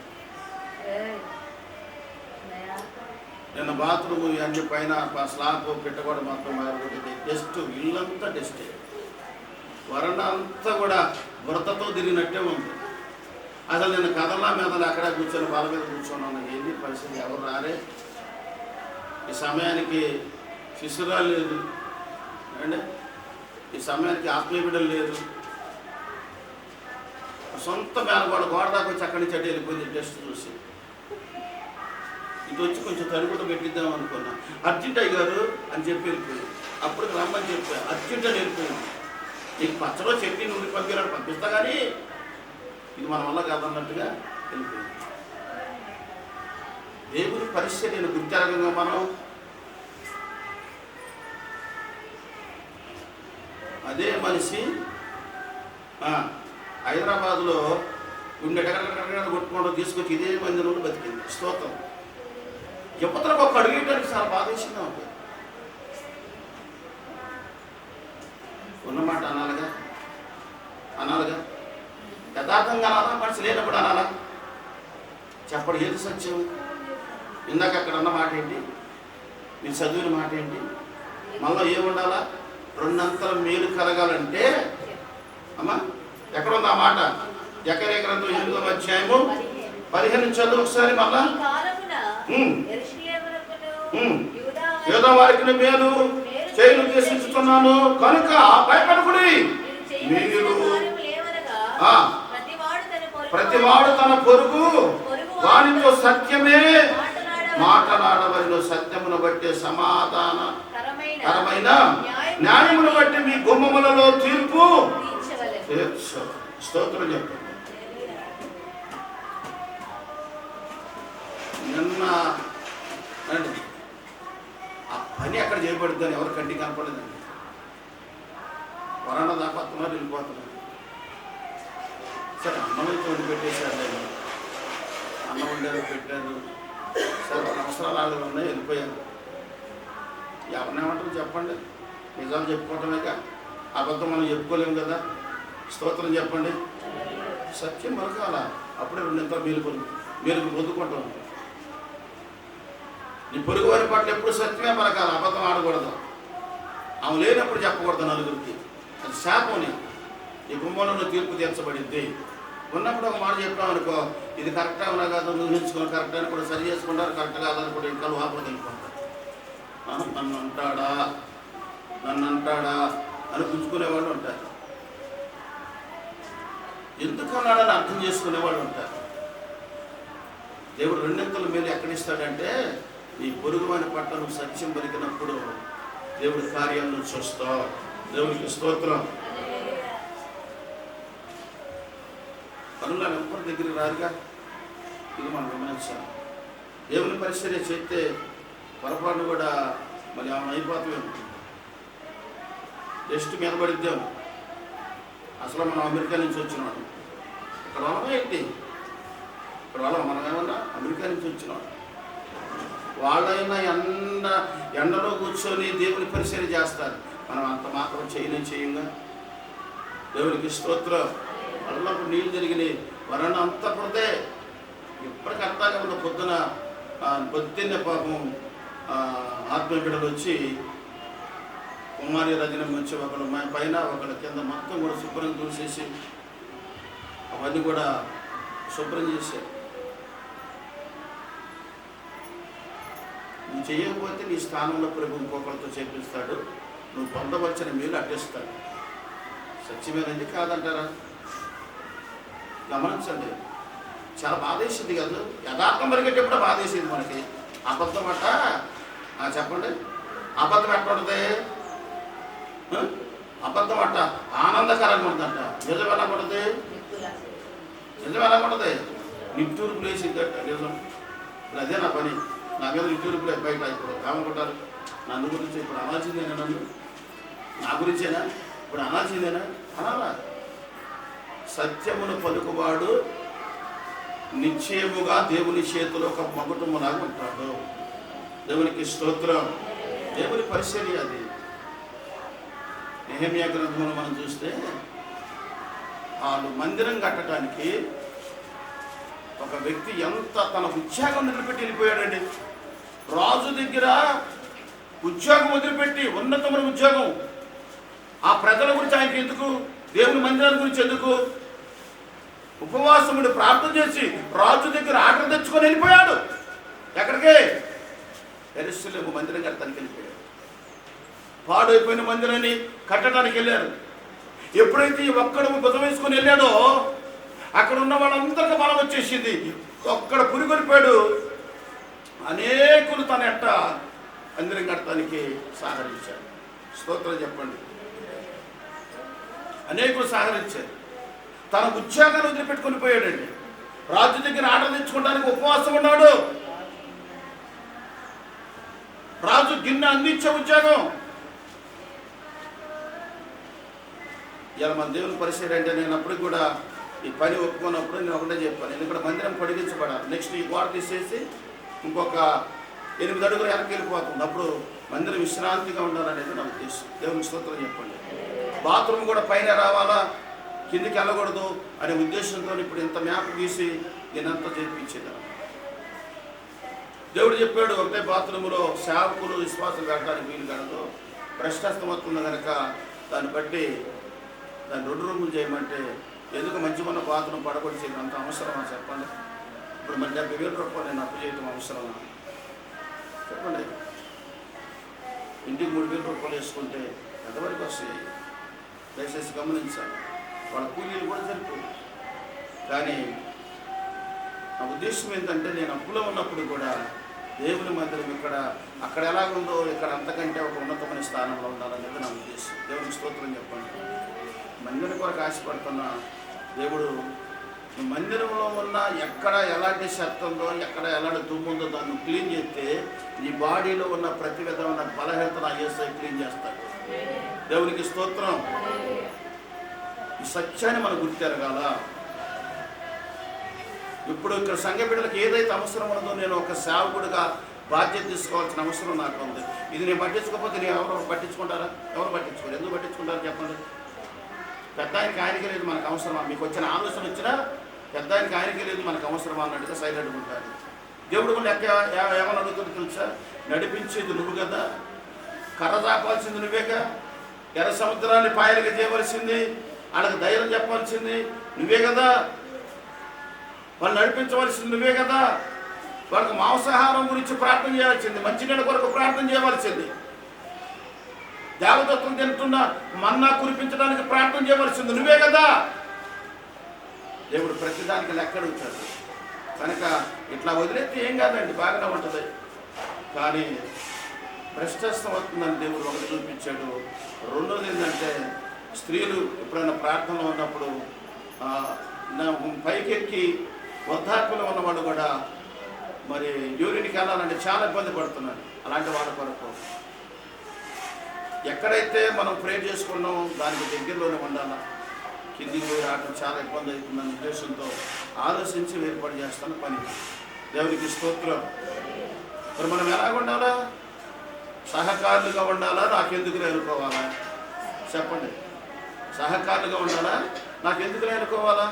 నిన్న బాత్రూమ్ అన్ని పైన స్లాబ్ పెట్టకూడదు, మొత్తం మారకూడదు. డస్ట్, ఇల్లంతా డస్టే, వరండా అంతా కూడా బురదతో తిరిగినట్టే ఉంది. అసలు నేను కథలా మీదలు అక్కడ కూర్చొని బాల మీద కూర్చొని ఏంటి పరిస్థితి? ఎవరు రారే. ఈ సమయానికి శిశురాలు లేదు అండి, ఈ సమయానికి ఆత్మీయ బిడ్డలు లేదు. సొంత మేనగోడ గోడ దాకా వచ్చి అక్కడి నుంచి అటు వెళ్ళిపోయింది టెస్ట్ చూసి. ఇటు వచ్చి కొంచెం తడిగుడ్డ పెట్టిద్దాం అనుకున్నా. అర్జెంట్ అయ్యారు అని చెప్పి వెళ్ళిపోయింది. అప్పుడు రమ్మని చెప్పా, అర్జెంట్ అని వెళ్ళిపోయింది. నీకు పచ్చలో చెట్టి నుండి పంపినాడు, పంపిస్తా కానీ ఇది మన వల్ల కాదన్నట్టుగా వెళ్ళిపోయింది. దేవుని పరిస్థితిని గుర్తెరగంగా మనం అదే మనిషి హైదరాబాద్లో గుండె ఎక్కడ కొట్టుకోవడం తీసుకొచ్చి ఇదే మందిరంలో బతికింది. స్తోత్రం. యువతలకు ఒక అడిగేయడానికి చాలా బాధ వేసిందా ఉంటుంది. ఉన్నమాట అనాలిగా, యథార్థంగా అనాలా, మనిషి లేనప్పుడు అనాలా? చెప్పడు ఏది సత్యం? ఇందాక అక్కడ అన్న మాట ఏంటి, మీరు చదివిన మాట ఏంటి? మళ్ళీ ఏముండాలా? 2 అంతల మేలు కలగాలంటే అమ్మా ఎక్కడుంది ఆ మాట? జకర్యా గ్రంథం 8వ అధ్యాయము 15 చదువు ఒకసారి. మళ్ళా యూదా వారికి మేలు చేయను ఉద్దేశిస్తున్నాను కనుక భయపడకుడి. మీరు ప్రతివాడు తన పొరుగు వానితో సత్యమే మాట్లాడవలెను. సత్యమును బట్టి సమాధానకరమైన న్యాయమును బట్టి మీ గుమ్మములలో తీర్పు తీర్చు. స్తోత్రం చెప్పండి. నిన్న చేయబడుద్దని ఎవరు కంటికి కనపడలేదండి. వరాణ దాకా వస్తున్నారు, వెళ్ళిపోతున్నారు. సరే అన్నం అయితే వండి పెట్టేశారు, అన్నం వండారు, పెట్టారు. సరే వాళ్ళ అవసరాలు వాళ్ళు ఉన్నాయి, వెళ్ళిపోయారు. ఎవరినేమంటారు చెప్పండి? నిజాలు చెప్పుకోవటమేక, అబద్ధం మనం చెప్పుకోలేము కదా. స్తోత్రం చెప్పండి. సత్యం మరకాల, అప్పుడే రెండింతలు మేలుకు పొందుకుంటాం. నీ పొరుగు వారి పట్ల ఎప్పుడు సత్యమే పలకాలి, అబద్ధం ఆడకూడదు. ఆమె లేనప్పుడు చెప్పకూడదు నలుగురికి, అది శాపం. ఈ కుటుంబంలో తీర్పు తీర్చబడింది. ఉన్నప్పుడు ఒక మాట చెప్పాం అనుకో, ఇది కరెక్టా ఉన్నా కాదు ఊహించుకొని కరెక్ట్ అని కూడా సరి చేసుకుంటారు, కరెక్ట్ కాదని కూడా ఇంకా లోపలికి వెళ్ళిపోతారు. నన్ను అంటాడా అని పుంజుకునేవాళ్ళు ఉంటారు, ఎందుకన్నాడని అర్థం చేసుకునేవాళ్ళు ఉంటారు. దేవుడు రెండింతల మేలు ఎక్కడిస్తాడంటే, నీ పొరుగు వాని పట్ల నువ్వు సత్యం పలికినప్పుడు దేవుడి కార్యాలను చూస్తావు. దేవుడికి స్తోత్రం. పనులు ఎవరి దగ్గరికి రారుగా, ఇది మనం గమనించాలి. దేవుని పరిచర్య చేస్తే పొరపాటును కూడా మళ్ళీ ఆమె అయిపోతామేమో, జస్ట్ మీద పడిద్దాము. అసలు మనం అమెరికా నుంచి వచ్చినాడు, ఇక్కడ వాళ్ళ ఏంటి, ఇక్కడ వాళ్ళ మనం ఏమన్నా అమెరికా నుంచి వచ్చినాడు. వాళ్ళైనా ఎండలో కూర్చొని దేవుని పరిచర్య చేస్తారు, మనం అంత మాత్రం చేయంగా. దేవునికి స్తోత్రం. అల్లప్పుడు నీళ్ళు జరిగినాయి, వరణ అంతా పడితే ఇప్పటికి అర్థంగా ఉన్న పొద్దున్నే పాపం ఆత్మ బిడ్డలు వచ్చి కుమారి రజనం వచ్చి ఒకళ్ళు పైన ఒకళ్ళ కింద మొత్తం కూడా శుభ్రం చూసేసి అవన్నీ కూడా శుభ్రం చేశారు. నువ్వు చేయకపోతే నీ స్థానంలో ప్రభు ఇంకొకరితో చేపిస్తాడు, నువ్వు పొందవలసిన మేలు అడ్డిస్తాడు. సత్యమేనండి కాదంటారా? గమనించండి, చాలా బాధేసింది కదా. యథార్థం పరిగెట్టేప్పుడు బాధేసింది మనకి. అబద్ధం అట్ట చెప్పండి, అబద్ధం ఎట్ట ఉంటుంది? అబద్ధం అట్ట ఆనందకరంగా ఉందంట. నిజం ఎలా ఉంటుంది? నిజం ఎలా ఉంటుంది? నిట్టూరు ప్లేస్ ఇద్దట నిజం. ఇప్పుడు అదే నా పని, నా మీద నిట్టూరు ప్లేస్ బయట. ఇప్పుడు ఏమనుకుంటారు నన్ను గురించి? ఇప్పుడు అనాల్సిందేనా? నన్ను నా గురించేనా ఇప్పుడు అనాల్సిందేనా? అనాలా? సత్యమును పలుకువాడు నిశ్చయముగా దేవుని చేతిలో ఒక మగుటములాగా ఉంటాడు. దేవునికి స్తోత్రం. దేవుని పరిచర్య అది. నెహెమ్యా గ్రంథంలో మనం చూస్తే వాళ్ళు మందిరం కట్టడానికి ఒక వ్యక్తి ఎంత తన ఉద్యోగం వదిలిపెట్టి వెళ్ళిపోయాడండి. రాజు దగ్గర ఉద్యోగం వదిలిపెట్టి, ఉన్నతమైన ఉద్యోగం, ఆ ప్రజల గురించి ఆయనకి ఎందుకు? దేవుని మందిరాల గురించి ఎందుకు? ఉపవాసముడు ప్రార్థన చేసి రాజు దగ్గర ఆర్డర్ తెచ్చుకొని వెళ్ళిపోయాడు. ఎక్కడికి? యెరూషలేము మందిరం కట్టడానికి వెళ్ళిపోయాడు. పాడైపోయిన మందిరాన్ని కట్టడానికి వెళ్ళారు. ఎప్పుడైతే ఈ ఒక్కడు బుధం వేసుకొని వెళ్ళాడో అక్కడ ఉన్న వాళ్ళందరికీ బలం వచ్చేసింది. ఒక్కడ పురిగొలిపాడు. అనేకులు తన ఎట్ట మందిరం కట్టడానికి సహకరించారు. స్తోత్రం చెప్పండి. అనేకులు సహకరించారు. తన ఉద్యోగాన్ని వదిలిపెట్టుకొని పోయాడండి. రాజు దగ్గర ఆర్డర్ తెచ్చుకోవడానికి ఉపవాసం ఉన్నాడు. రాజు గిన్నె అందించే ఉద్యోగం. ఇలా మన దేవుని పరిస్థితి అంటే, నేను అప్పటికి కూడా ఈ పని ఒప్పుకున్నప్పుడు నేను ఒకటే చెప్పాను, నేను ఇక్కడ మందిరం పొడిగించబడాలి. నెక్స్ట్ ఈ గోడ తీసేసి ఇంకొక 8 అడుగులు వెనక్కి వెళ్ళిపోతుంది. అప్పుడు మందిరం విశ్రాంతిగా ఉండాలనేది నా ఉద్దేశం. దేవుని స్తోత్రం చెప్పండి. బాత్రూమ్ కూడా పైన రావాలా, కిందికి వెళ్ళకూడదు అనే ఉద్దేశంతో ఇప్పుడు ఇంత మ్యాప్ గీసి నేనంతా చేయించేదాన్ని. దేవుడు చెప్పాడు, ఒకటే బాత్రూములో సేవకులు విశ్వాసం కట్టడానికి వీలు కలదు, భ్రష్టత్వం వస్తుంది కనుక దాన్ని బట్టి దాన్ని 2 రూములు చేయమంటే, ఎందుకు మంచిగా బాత్రూమ్ పడగొట్టి అంత అవసరమా చెప్పండి? ఇప్పుడు మరి 70,000 రూపాయలు నేను అప్పు చేయటం అవసరమా చెప్పండి? ఇంటికి 3,000 రూపాయలు వేసుకుంటే ఎంతవరకు వస్తాయి? దయచేసి గమనించాలి. వాళ్ళ కూలీలు కూడా సరిపోయి. కానీ నా ఉద్దేశం ఏంటంటే, నేను అప్పులో ఉన్నప్పుడు కూడా దేవుని మందిరం ఇక్కడ అక్కడ ఎలాగుందో ఇక్కడ అంతకంటే ఒక ఉన్నతమైన స్థానంలో ఉండాలనేది నా ఉద్దేశం. దేవునికి స్తోత్రం చెప్పండి. మందిరం కొరకు ఆశపడుతున్న దేవుడు మందిరంలో ఉన్న ఎక్కడ ఎలాంటి చెత్త ఉందో, ఎక్కడ ఎలాంటి దుమ్ము ఉందో దాన్ని క్లీన్ చేస్తే నీ బాడీలో ఉన్న ప్రతి విధమైన బలహీనతను యేసయ్య క్లీన్ చేస్తాడు. దేవునికి స్తోత్రం. ఈ సత్యాన్ని మనం గుర్తెరగాల. ఇప్పుడు ఇక్కడ సంఘ బిడ్డలకు ఏదైతే అవసరం ఉన్నదో నేను ఒక సేవకుడిగా బాధ్యత తీసుకోవాల్సిన అవసరం నాకు ఉంది. ఇది నేను పట్టించుకోకపోతే నేను ఎవరు పట్టించుకుంటారా? ఎవరు పట్టించుకోరు. ఎందుకు పట్టించుకుంటారు చెప్పండి? పెద్ద ఆయనకి ఆయనకి లేదు, మనకు అవసరమా? మీకు వచ్చిన ఆలోచన వచ్చినా పెద్ద ఆయనకి ఆయనకి లేదు, మనకు అవసరమా అన్నట్టుగా సైలెంట్గా ఉంటారు. దేవుడు కూడా ఏమని అడుగుతుంది తెలుసా? నడిపించేది నువ్వు కదా, కర్ర చాపాల్సింది నువ్వేగా, ఎర్ర సముద్రాన్ని పాయలుగా చేయవలసింది, వాళ్ళకి ధైర్యం చెప్పాల్సింది నువ్వే కదా, వాళ్ళు నడిపించవలసింది నువ్వే కదా, వాళ్ళకి మాంసాహారం గురించి ప్రార్థన చేయాల్సింది, మంచినీళ్ళ కొరకు ప్రార్థన చేయవలసింది, దేవదత్వం తింటున్న మన్నా కురిపించడానికి ప్రార్థన చేయవలసింది నువ్వే కదా. దేవుడు ప్రతిదానికి లెక్క అడుగుతాడు. కనుక ఇట్లా వదిలేస్తే ఏం కాదండి, బాగానే ఉంటుంది. కానీ భ్రష్టత్వం అవుతుందని దేవుడు ఒకటి చూపించాడు. రెండోది ఏంటంటే, స్త్రీలు ఎప్పుడైనా ప్రార్థనలో ఉన్నప్పుడు పైకెక్కి వృద్ధాప్యంలో ఉన్నవాడు కూడా మరి యూరిన్కి వెళ్ళాలంటే చాలా ఇబ్బంది పడుతున్నాడు. అలాంటి వాళ్ళ కొరకు ఎక్కడైతే మనం ప్రే చేసుకున్నాం దానికి దగ్గరలోనే ఉండాలి. కిందికి పోయి రావడం చాలా ఇబ్బంది అవుతుందన్న ఉద్దేశంతో ఆలోచించి ఏర్పాటు చేస్తున్న పని. దేవునికి స్తోత్రం. మరి మనం ఎలా ఉండాలా? సహకారులుగా ఉండాలా? నాకెందుకు అనుకోవాలా? చెప్పండి. సహకారులుగా ఉండాలా? నాకెందుకు అనుకోవాలా?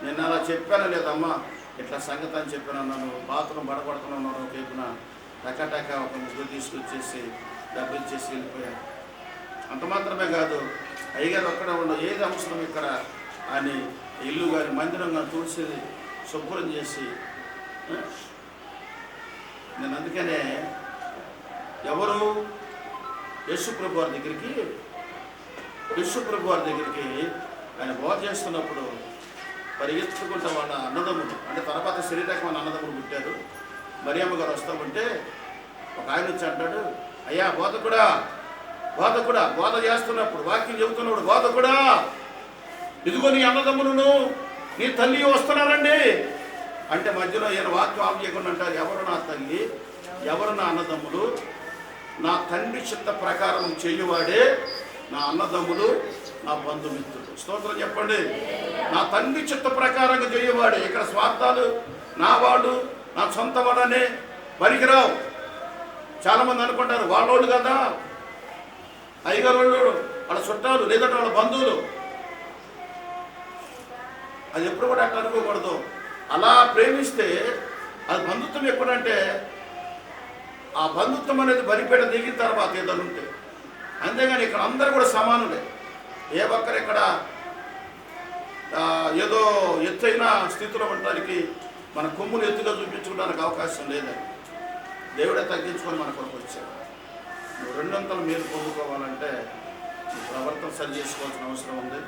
నేను అలా చెప్పాను లేదమ్మా, ఇట్లా సంగతి అని చెప్పాను. బాత్రూమ్ బడబడుతున్నాను కేపున టకాటక ఒక ముగ్గురు తీసుకొచ్చేసి డబ్బులు ఇచ్చేసి వెళ్ళిపోయాను. అంత మాత్రమే కాదు, అయ్యగారు ఒక్కడే ఉండవు, ఏది అవసరం ఇక్కడ అని ఇల్లు కానీ మందిరం కానీ తుడిసి శుభ్రం చేసి. నేను అందుకనే ఎవరు యేసుప్రభు వారి దగ్గరికి ఆయన బోధ చేస్తున్నప్పుడు పరిగెత్తుకుంటా వాళ్ళ అన్నదమ్ములు, అంటే తర్వాత శరీరకమైన అన్నదమ్ములు పుట్టారు. మరియమ్మ గారు వస్తామంటే ఒక ఆయన వచ్చి అంటాడు, అయ్యా బోధకుడా బోధ చేస్తున్నప్పుడు వాక్యం చెబుతున్నప్పుడు, బోధకుడా ఇదిగో నీ అన్నదమ్ములను నీ తల్లి వస్తున్నారండి అంటే మధ్యలో ఈయన వాక్యం ఆఫ్ చేయకుండా అంటారు, ఎవరు నా తల్లి, ఎవరు నా అన్నదమ్ములు? నా తండ్రి చిత్త ప్రకారం చెయ్యువాడే నా అన్నదమ్ములు, నా బంధుమిత్రులు. స్తోత్రం చెప్పండి. నా తండ్రి చిత్త ప్రకారంగా చెయ్యవాడే. ఇక్కడ స్వార్థాలు, నా వాడు, నా సొంత వాడనే పనికిరావు. చాలామంది అనుకుంటారు వాళ్ళోళ్ళు కదా, అయ్యగారు వాళ్ళు, వాళ్ళ చుట్టాలు లేదంటే వాళ్ళ బంధువులు. అది ఎప్పుడు కూడా అట్లా అనుకోకూడదు. అలా ప్రేమిస్తే అది బంధుత్వం ఎప్పుడంటే ఆ బంధుత్వం అనేది బలిపేట దిగిన తర్వాత ఏదైనా ఉంటే. అంతేగాని ఇక్కడ అందరూ కూడా సమానులే. ఏ ఒక్కరు ఇక్కడ ఏదో ఎత్తైన స్థితిలో ఉండడానికి మన కొమ్ములు ఎత్తుగా చూపించుకోవడానికి అవకాశం లేదని దేవుడే తగ్గించుకొని మన కొరకు వచ్చాడు. నువ్వు రెండంతలు మేలు పొందుకోవాలంటే నీ ప్రవర్తన సరి చేసుకోవాల్సిన అవసరం ఉంది.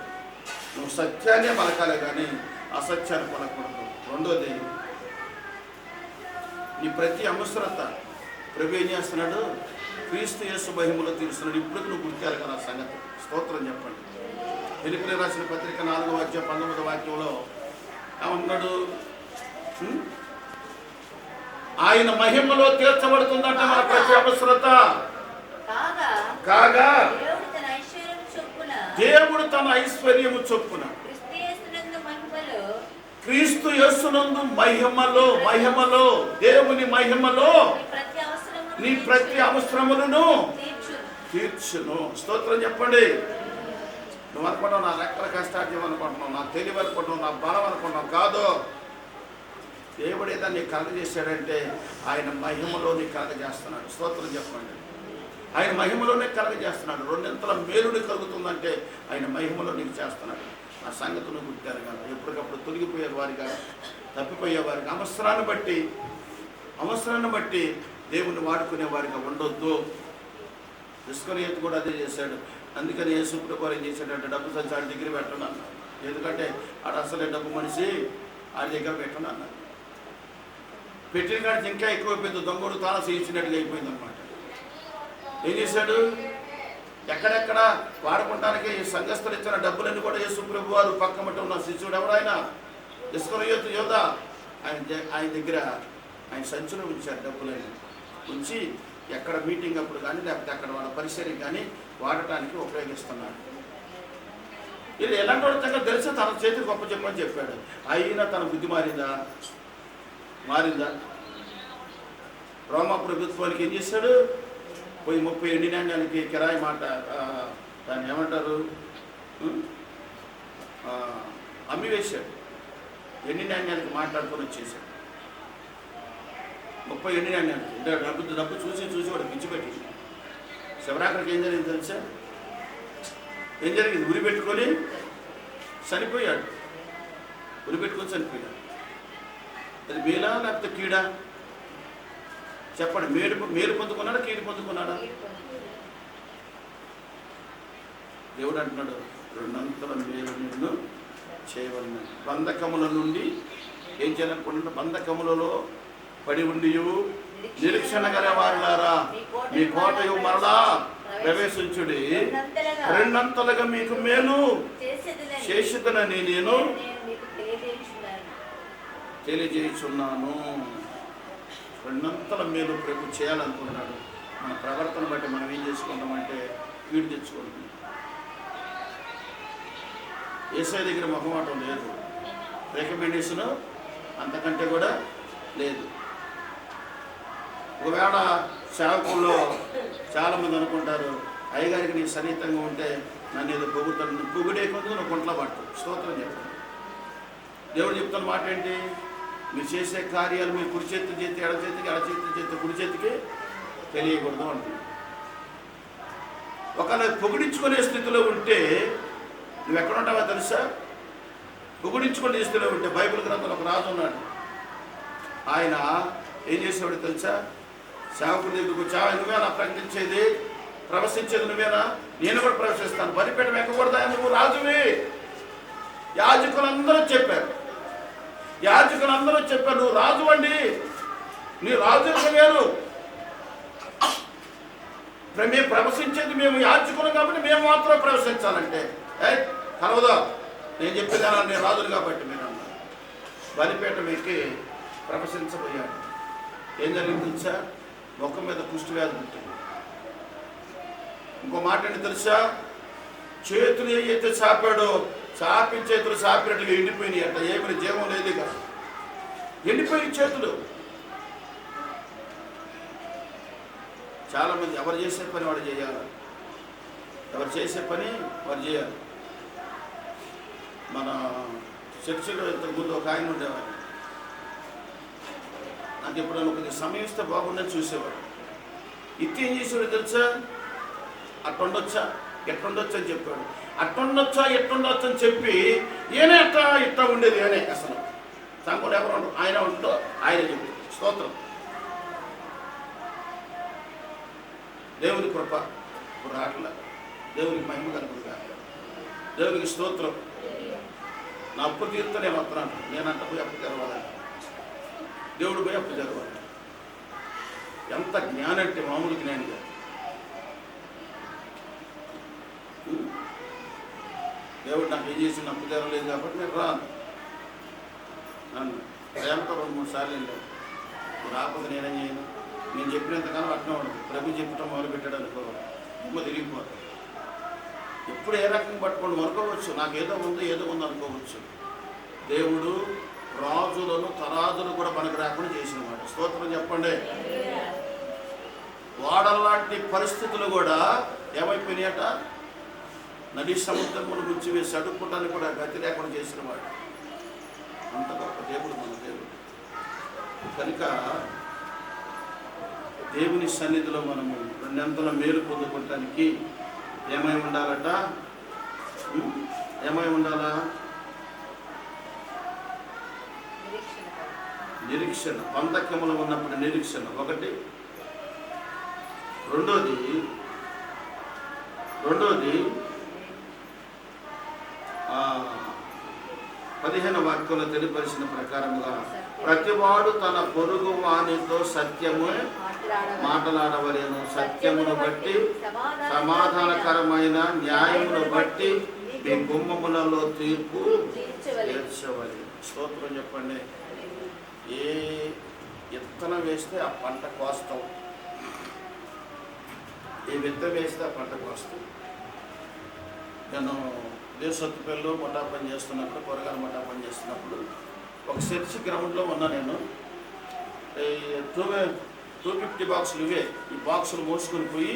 నువ్వు సత్యాన్నే పలకాలే కానీ అసత్యాన్ని పలకూడదు. రెండోది, నీ ప్రతి అవసరత ప్రభు ఏం చేస్తున్నాడు? క్రీస్తు యేసు మహిమలో తీరుస్తున్నాడు. ఇప్పుడు నువ్వు గుర్తారు కదా సంగతి. స్తోత్రం చెప్పండి. ఫిలిప్పీయులకు రాసిన పత్రిక 4వ అధ్యాయం 19వ వాక్యంలో ఏమన్నాడు? ఆయన మహిమలో తీర్చబడుతుందంట మన ప్రతి అవసరత. కాగా దేవుడు తన ఐశ్వర్యము చొప్పున క్రీస్తు యేసునందు మహిమలో దేవుని మహిమలో నీ ప్రతి అవసరములను తీర్చును. స్తోత్రం చెప్పండి. నువ్వు అనుకుంటావు నా రెక్కల కష్టార్థం అనుకుంటున్నావు, నా తెలివి అనుకుంటున్నావు, నా బలం అనుకుంటున్నావు. కాదు, దేవుడు ఏదో నీకు కలగజేశాడంటే ఆయన మహిమలో నీకు కలగజేస్తున్నాడు. స్తోత్రం చెప్పండి. ఆయన మహిమలోనే కలగజేస్తున్నాడు. రెండింతల మేలుని కలుగుతుందంటే ఆయన మహిమలో నీకు చేస్తున్నాడు. ఆ సంగతులు గుర్తారు కదా. ఎప్పటికప్పుడు తొలగిపోయే వారిగా, తప్పిపోయే వారిగా, అవసరాన్ని బట్టి దేవుణ్ణి వాడుకునే వారిగా ఉండొద్దు. ఇస్కరియోతు కూడా అదే చేశాడు. అందుకని యేసుప్రభు ఏం చేశాడంటే డబ్బు సంచి ఆడి దగ్గర పెట్టను అన్నాడు. ఎందుకంటే ఆడ అసలే డబ్బు మనిషి, ఆడి దగ్గర పెట్టను అన్నాడు. పెట్టిన కాడికి ఇంకా ఎక్కువైపోయింది. దొంగడు తాళం చేయించినట్టుగా అయిపోయింది అనమాట. ఏం చేశాడు? ఎక్కడెక్కడ వాడుకోవడానికి సంఘస్థులు ఇచ్చిన డబ్బులన్నీ కూడా యేసు ప్రభు వారు పక్కమట ఉన్న శిష్యుడు ఎవరైనా ఇస్కరియోతు యోధ ఆయన దగ్గర ఆయన సంచిలో ఉంచారు డబ్బులని ఉంచి ఎక్కడ మీటింగ్ అప్పుడు కానీ లేకపోతే అక్కడ వాళ్ళ పరిచయం కానీ వాడటానికి ఉపయోగిస్తున్నాడు. ఇది ఎలాంటి వాడితే తెలిసి తన చేతికి గొప్ప చెప్పని చెప్పాడు. అయినా తన బుద్ధి మారిందా? రోమా ప్రభుత్వానికి ఏం చేశాడు? పోయి 30 ఎండి నాణ్యానికి కిరాయి మాట దాన్ని ఏమంటారు అమ్మి వేశాడు. ఎండి నాణ్యానికి మాట్లాడుకొని వచ్చేసాడు. 30 ఎండి నాణ్యానికి అంటే డబ్బు చూసి వాడు పిచ్చిపెట్టి శివరాత్రికి ఏం జరిగింది తెలుసా? ఏం జరిగింది? ఉరి పెట్టుకొని చనిపోయాడు. అది మేలా లేకపోతే కీడా? చెప్పండి. మేలు పొందుకున్నాడా కీడు పొందుకున్నాడా? దేవుడు అంటున్నాడు, 2 అంతల మేలు నిన్ను చేయవలను. బంధకముల నుండి ఏం చేయాలనుకుంటున్నా? బంధకములలో పడి ఉండి నిరీక్షణ గల వారులారా మీ కోటయు మరలా ప్రవేశించుడి, 2 అంతలుగా మీకు మేలు చేసిదనని నేను తెలియజేయుచున్నాను. 2 అంతల మేలు ప్రభు చేయాలనుకున్నాడు. మన ప్రవర్తన బట్టి మనం ఏం చేసుకుంటామంటే కీడు తెచ్చుకుంటాం. యేసయ్య దగ్గర మొహమాటం లేదు, రికమెండేషన్ అంతకంటే కూడా లేదు. ఒకవేళ సేవకుల్లో చాలామంది అనుకుంటారు, అయ్యగారికి నీకు సన్నిహితంగా ఉంటే నన్ను ఏదో పొగుతాడు. పొగుడే కొందుకు నువ్వు గుంట్ల పట్టు. స్తోత్రం చెప్తాను. దేవుడు చెప్తున్న మాట ఏంటి? మీరు చేసే కార్యాలు మీ కుడి చేతి చేతి ఎడ చేతికి, ఎడ చేతి చేతి కుడి చేతికి తెలియకూడదు అంటుంది. ఒకవేళ పొగిడించుకునే స్థితిలో ఉంటే నువ్వు ఎక్కడ ఉంటావో తెలుసా? పొగిడించుకునే స్థితిలో ఉంటే బైబిల్ గ్రంథంలో ఒక రాజు ఉన్నాడు. ఆయన ఏం చేసేవాడు తెలుసా? సేవకుడి దగ్గరకు వచ్చా, నువ్వేనా ప్రకటించేది, ప్రవశించేది నువ్వేనా? నేను కూడా ప్రవేశిస్తాను. బలిపీఠం ఎక్కకూడదా? నువ్వు రాజువి. యాజకులందరూ చెప్పారు నువ్వు రాజు అండి, నీ రాజులకు వేరు. మేము ప్రవశించేది మేము యాజకులం కాబట్టి మేము మాత్రం ప్రవశించాలంటే కలవదా? నేను చెప్పేదానా? నేను రాజులు కాబట్టి మీరు అన్నారు. బలిపీఠం ఎక్కి ప్రవశించబోయాడు. ఏం జరిగింది తెలుసా? ముఖం మీద కుష్టి వ్యాధి పుట్టింది. ఇంకో మాట ఏంటి తెలుసా? చేతులు ఏవైతే చాపాడో చాపి చేతులు చాపినట్టుగా ఎండిపోయినాయి అంట. ఏమైనా జీవం లేదు కదా, ఎండిపోయిన చేతులు. చాలామంది ఎవరు చేసే పని వాడు చేయాలి, ఎవరు చేసే పని వారు చేయాలి. మన చర్చిలో ఇంతకుముందు ఒక ఆయన ఉండేవాడు. నాకు ఎప్పుడైనా కొద్దిగా సమయం ఇస్తే బాగుందని చూసేవాడు. ఇత్తి ఏం చేసేవాడు తెలుసా? అట్టుండొచ్చా ఎట్టుండొచ్చు అని చెప్పాడు. అట్టుండొచ్చా ఎట్టుండొచ్చు అని చెప్పి ఏనే ఇట్లా ఉండేది అనే అసలు సంఘంలో ఎవరు ఉండరు. ఆయన ఉంటో ఆయన చెప్పి స్తోత్రం. దేవుని కృప ఇప్పుడు రాట్ల. దేవునికి మహిమ కలుగుగా. దేవునికి స్తోత్రం. నా అప్పు తీరుతో నేను వస్తున్నాను. నేనంట పోయి అప్పు తెరవాలని, దేవుడు పోయి అప్పు తెరవాలి. ఎంత జ్ఞానం అంటే మామూలు జ్ఞాని కాదు. దేవుడు నాకు ఏం చేసి అప్పు తెరవలేదు కాబట్టి నేను రాను నన్ను ప్రేమతో 2-3 సార్లు వెళ్ళాను. రాకపోతే నేనేం చేయను. నేను చెప్పినంతకాలం అట్నే ఉండదు. ప్రభు చెప్పటం మొదలుపెట్టాడు అనుకో తిరిగిపోతాను. ఎప్పుడు ఏ రకంగా పట్టుకోండి అనుకోవచ్చు. నాకు ఏదో ఉంది అనుకోవచ్చు. దేవుడు రాజులను తరాజులు కూడా మనకు రాకుండా చేసినమాట. స్తోత్రం చెప్పండి. వాడల్లాంటి పరిస్థితులు కూడా ఏమైపోయినాయట? నదీ సముద్రముల గురించి వేసి అడుక్కోవడానికి కూడా గతి లేకుండా చేసిన వాడు. అంత గొప్ప దేవుడు మన దేవుడు. కనుక దేవుని సన్నిధిలో మనము 2 అంతల మేలు పొందుకోవటానికి ఏమై ఉండాలట? ఏమై ఉండాలా? నిరీక్షణ. బంధకములు ఉన్నప్పుడు నిరీక్షణ ఒకటి. రెండోది 15 వాక్యంలో తెలియపరిచిన ప్రకారముగా ప్రతివాడు తన పొరుగు వానితో సత్యము మాట్లాడవలేను. సత్యమును బట్టి సమాధానకరమైన న్యాయమును బట్టి మీ గుమ్మములలో తీర్పు తీర్చవలెను. స్తోత్రం చెప్పండి. ఏ విత్తనం వేస్తే ఆ పంట కోస్తాం, ఏ విత్తనం వేస్తే ఆ పంట కోస్తాం. నేను దేశత్తుపల్లిలో మొట్టా పని చేస్తున్నప్పుడు, కూరగాయల మొట్టా పని చేస్తున్నప్పుడు ఒక చర్చి గ్రౌండ్లో ఉన్నా నేను. ఈ 250 బాక్సులు ఇవే, ఈ బాక్సులు మోసుకొని పోయి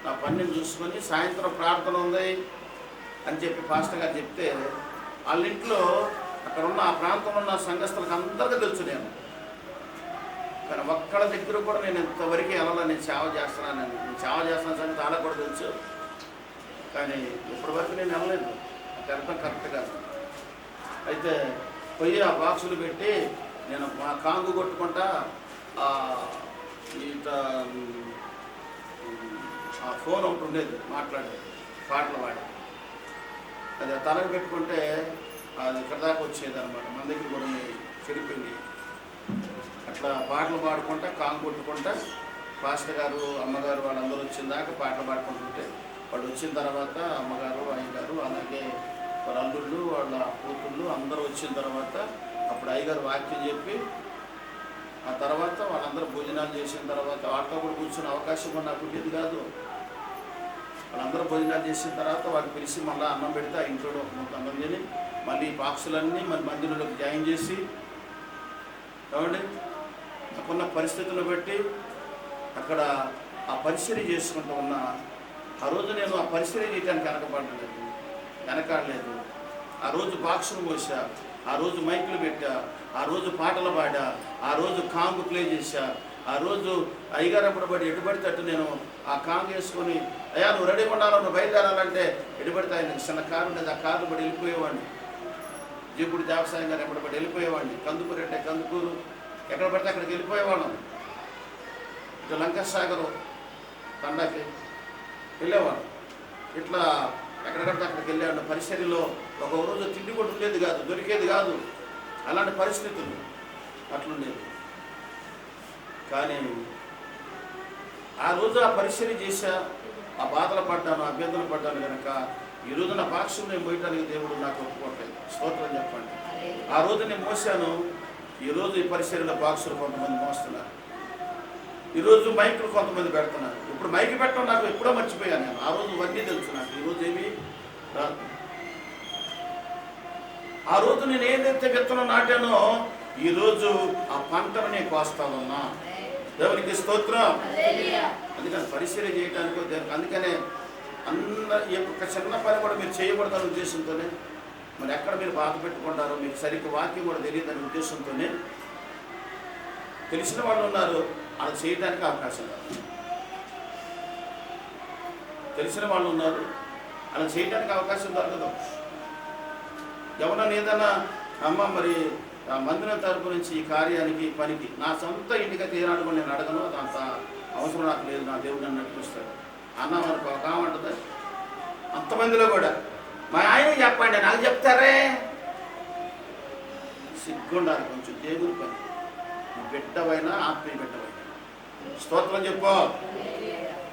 నా పనిని చూసుకొని సాయంత్రం ప్రార్థన ఉంది అని చెప్పి పాస్టర్ గారు చెప్తే వాళ్ళ ఇంట్లో అక్కడ ఉన్న ఆ ప్రాంతంలో ఉన్న సంఘస్థులకు అందరికీ తెలుసు నేను. కానీ ఒక్కళ్ళ దగ్గర కూడా నేను ఇంతవరకు వెళ్ళాలని నేను సేవ చేస్తున్నాను సంగతి చాలా కూడా తెలుసు. కానీ ఇప్పటి వరకు నేను వెళ్ళలేదు, అది అర్థం కరెక్ట్ కాదు. అయితే పోయి ఆ బాక్సులు పెట్టి నేను మా కాంగు కొట్టుకుంటా ఆ ఫోన్ ఒకటి ఉండేది, మాట్లాడే పాటలు పాడే, అది తలకు పెట్టుకుంటే అది ఇక్కడ దాకా వచ్చేది అనమాట. మన దగ్గర కూడా చెడిపోయింది. అట్లా పాటలు పాడుకుంటా కాంగు కొట్టుకుంటా పాస్టర్ గారు అమ్మగారు వాళ్ళందరూ వచ్చిన దాకా పాటలు పాడుకుంటుంటే, వాళ్ళు వచ్చిన తర్వాత అమ్మగారు అయ్యగారు అలాగే వాళ్ళ అల్లుళ్ళు వాళ్ళ కూతుళ్ళు అందరూ వచ్చిన తర్వాత అప్పుడు అయ్యగారు వాక్యం చెప్పి ఆ తర్వాత వాళ్ళందరూ భోజనాలు చేసిన తర్వాత వాళ్ళతో కూడా కూర్చునే అవకాశం నాకు ఉండేది కాదు. వాళ్ళందరూ భోజనాలు చేసిన తర్వాత వాళ్ళకి పిలిచి మళ్ళీ అన్నం పెడితే ఆ ఇంట్లో ఒక ముద్ద అన్నం తిని మళ్ళీ ఈ బాక్సులన్నీ మన మందిరంలోకి జాయిన్ చేసి కాబట్టి నాకున్న పరిస్థితులను బట్టి అక్కడ ఆ పరిచర్య చేసుకుంటూ ఉన్న ఆ రోజు నేను ఆ పరిచర్య చేయడానికి వెనకాడలేదు. ఆ రోజు బాక్సులు మోసా, ఆ రోజు మైకులు పెట్టా, ఆ రోజు పాటలు పాడా, ఆ రోజు కాంగు ప్లే చేశా, ఆ రోజు అయ్యగారు అప్పుడు ఎటుబడితే అట్టు నేను ఆ కాంగు వేసుకొని అయ్యా నువ్వు రెడీ ఉండాలి, నువ్వు బయలుదేరాలంటే ఎటుబడితే ఆయన చిన్న కారు ఉండేది, ఆ కారు పడి వెళ్ళిపోయేవాడిని. జీపుడు దేవసాయం గారు ఎప్పుడబడి వెళ్ళిపోయేవాడిని. కందుకూరు అంటే కందుకూరు, ఎక్కడ పడితే అక్కడికి వెళ్ళిపోయేవాళ్ళం. ఇటు లంకసాగరు తండాకి వెళ్ళేవాడు. ఇట్లా ఎక్కడికంటే అక్కడికి వెళ్ళేవాడు. పరిసరిలో ఒక రోజు తిండి కూడా ఉండేది కాదు, దొరికేది కాదు. అలాంటి పరిస్థితులు అట్లుండేది. కానీ ఆ రోజు ఆ పరిచర్య చేశా, ఆ బాధలు పడ్డాను, అభ్యంతరం పడ్డాను కనుక ఈరోజు నా బాక్సులు నేను పోయటానికి దేవుడు నాకు ఒప్పుకోవట్లేదు. స్తోత్రం చెప్పండి. ఆ రోజు నేను మోసాను, ఈరోజు ఈ పరిచర్యలో బాక్సులు కొంతమంది మోస్తున్నారు, ఈరోజు మైకులు కొంతమంది పెడుతున్నారు. ఇప్పుడు మైకి పెట్టడం నాకు ఎప్పుడో మర్చిపోయాను నేను. ఆ రోజు వన్నీ తెలుసు నాకు, ఈరోజు ఏమీ రాదు. ఆ రోజు నేను ఏదైతే విత్తనం నాటానో ఈరోజు ఆ పంటను నేను కోస్తా ఉన్నా. దేవునికి స్తోత్రం. అందుకని పరిచర్య చేయడానికి అందుకనే ఈ యొక్క చిన్న పని కూడా మీరు చేయకూడదనే ఉద్దేశంతోనే, మరి ఎక్కడ మీరు బాధ పెట్టుకుంటారో మీకు సరిగ్గా వాక్యం కూడా తెలియదనే ఉద్దేశంతోనే తెలిసిన వాళ్ళు ఉన్నారు, అలా చేయడానికి అవకాశం లేదు. తెలిసిన వాళ్ళు ఉన్నారు, అలా చేయడానికి అవకాశం దొరకదు. ఎవరన్నా ఏదైనా అమ్మ మరి మందిరం తరపు నుంచి ఈ కార్యానికి పనికి నా సొంత ఇంటికి తీరాను కూడా నేను అడగను, అంత అవసరం నాకు లేదు, నా దేవుడు నన్ను నడిపిస్తాడు అన్న మనకు ఒక కామంటుంది. అంతమందిలో కూడా మా ఆయన చెప్పండి నాకు చెప్తారే, సిగ్గుండాలి కొంచెం. దేవుని పని నువ్వు బిడ్డవైనా ఆత్మీయ బిడ్డవైనా స్తోత్రం చెప్పు.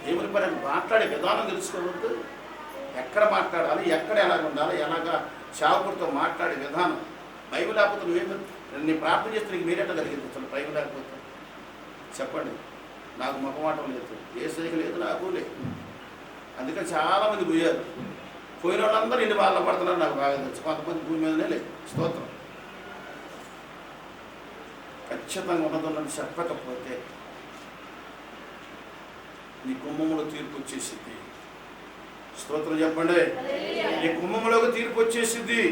దేవుని పని మాట్లాడే విధానం తెలుసుకోవద్దు, ఎక్కడ మాట్లాడాలి, ఎక్కడ ఎలాగ ఉండాలి, ఎలాగా సేవకుడితో మాట్లాడే విధానం. బైబిల్ లేకపోతే నువ్వేమి నేను ప్రార్థన చేస్తే నీకు మీరేట కలిగింది. అసలు బైబిల్ లేకపోతే చెప్పండి. నాకు మొహమాటం లేదు, ఏ సైకి లేదు, నాకు లేదు. అందుకని చాలామంది పోయారు, పోయిన వాళ్ళందరూ ఇన్ని బాధ పడుతున్నారు నాకు బాగా తెలుసు. కొంతమంది భూమి మీదనే లేదు. స్తోత్రం. ఖచ్చితంగా ఉన్నదని చెప్పకపోతే నీ కుమ్మములో తీర్పు వచ్చేసింది. స్తోత్రం చెప్పండి. నీ కుమ్మములోకి తీర్పు వచ్చేసింది.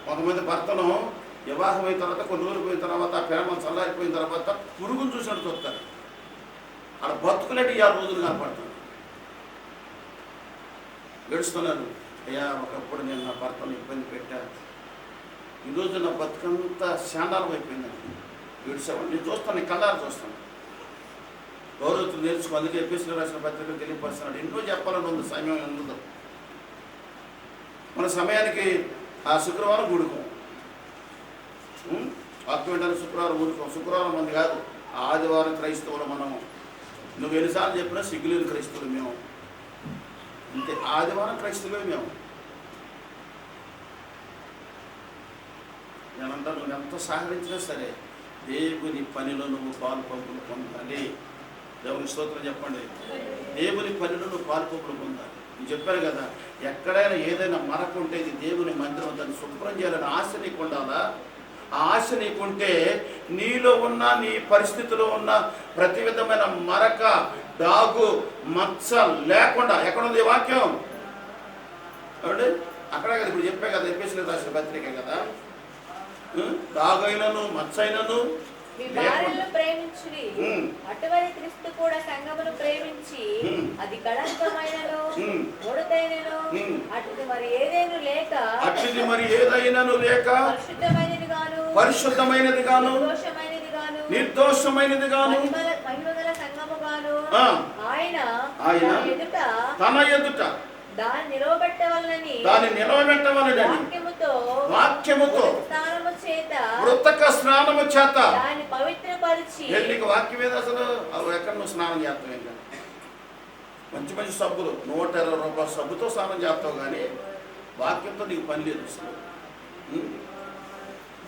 కొంతమంది భర్తను వివాహం అయిన తర్వాత కొన్ని రోజులు పోయిన తర్వాత ఆ ప్రేమ చల్లారిపోయిన తర్వాత పురుగును చూసినట్టు చూస్తారు. అక్కడ బతుకులేటి 6 రోజులు కనపడతారు, ఏడుస్తున్నారు. అయ్యా ఒకప్పుడు నేను నా భర్తను ఇబ్బంది పెట్టా, ఈరోజు నా బతుకంతా శాండాలం అయిపోయిందని ఏడ్చేవాడు. నేను చూస్తాను, నీ కళ్ళారు చూస్తాను. గౌరవతులు నేర్చుకో. అందుకే ఎపిసోడ్ రాసిన పత్రికలు తెలియపరుస్తున్నాడు. ఎన్నో చెప్పాలని ఉంది, సమయం ఉండదు. మన సమయానికి ఆ శుక్రవారం గుడుకం, వాక్యం ఏంటంటే శుక్రవారం ఊరుకోం. శుక్రవారం మంది కాదు, ఆదివారం క్రైస్తవులు మనము. నువ్వు ఎన్నిసార్లు చెప్పినా సిగ్గులేని క్రైస్తవులు మేము, అంతే. ఆదివారం క్రైస్తవులే మేము. నేనంతా నువ్వు ఎంత సహకరించినా సరే దేవుని పనిలో నువ్వు పాలు పంపులు పొందాలి. దేవుని స్తోత్రం చెప్పండి. దేవుని పనిలో నువ్వు పాలు పంపులు పొందాలి. నేను చెప్పాను కదా, ఎక్కడైనా ఏదైనా మరక ఉంటే ఇది దేవుని మందిరం, దాన్ని శుభ్రం చేయాలని ఆశ నీకు ఉండాలా. ఆ ఆశ నీకుంటే నీలో ఉన్న, నీ పరిస్థితిలో ఉన్న ప్రతి విధమైన మరక, డాగు, మచ్చ లేకుండా ఎక్కడుంది ఈ వాక్యం? కాబట్టి అక్కడే కదా ఇప్పుడు చెప్పే కదా, ఎఫెసీయులకు రాసిన పత్రిక కదా, డాగైనను మచ్చైనను మీ భార్యలను ప్రేమించుడి, అటువలి క్రీస్తు కూడా సంఘమును ప్రేమించి అది కళంకమైనను ముడతైనను అటుది మరి ఏదైనను లేక పరిశుద్ధమైనది గాను నిర్దోషమైనది గాను మహిమగల సంఘము గాను ఆయన తన ఎదుట దాన్ని నిలవబెట్టవలనని వాక్యముతో మృతక స్నానము చేత దాన్ని పవిత్రపరిచి. నీకు వాక్యం ఏది అసలు? ఎక్కడ నువ్వు స్నానం చేస్తావు? ఇంకా మంచి మంచి సబ్బులు, 120 రూపాయల సబ్బుతో స్నానం చేస్తావు, కానీ వాక్యంతో నీకు పని లేదు. అసలు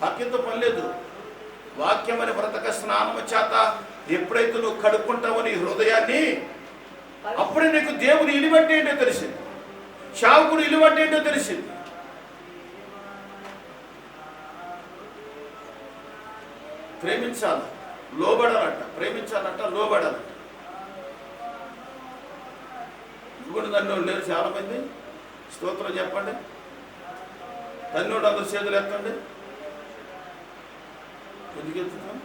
వాక్యంతో పని లేదు. వాక్యం అని మృతక స్నానము చేత ఎప్పుడైతే నువ్వు కడుక్కుంటావో నీ హృదయాన్ని, అప్పుడే నీకు దేవుని ఇలువంటే ఏంటో తెలిసింది, శావుకుడు ఇలువంటే ఏంటో తెలిసింది. ప్రేమించాలి, లోబడాలట. ప్రేమించాలంట, లోబడాలట. ఇప్పుడు నన్ను లేరు చాలా మంది. స్తోత్రం చెప్పండి. తన్నోడు అందరు చేతులు ఎత్తండి. ఎందుకు ఎత్తుతాం?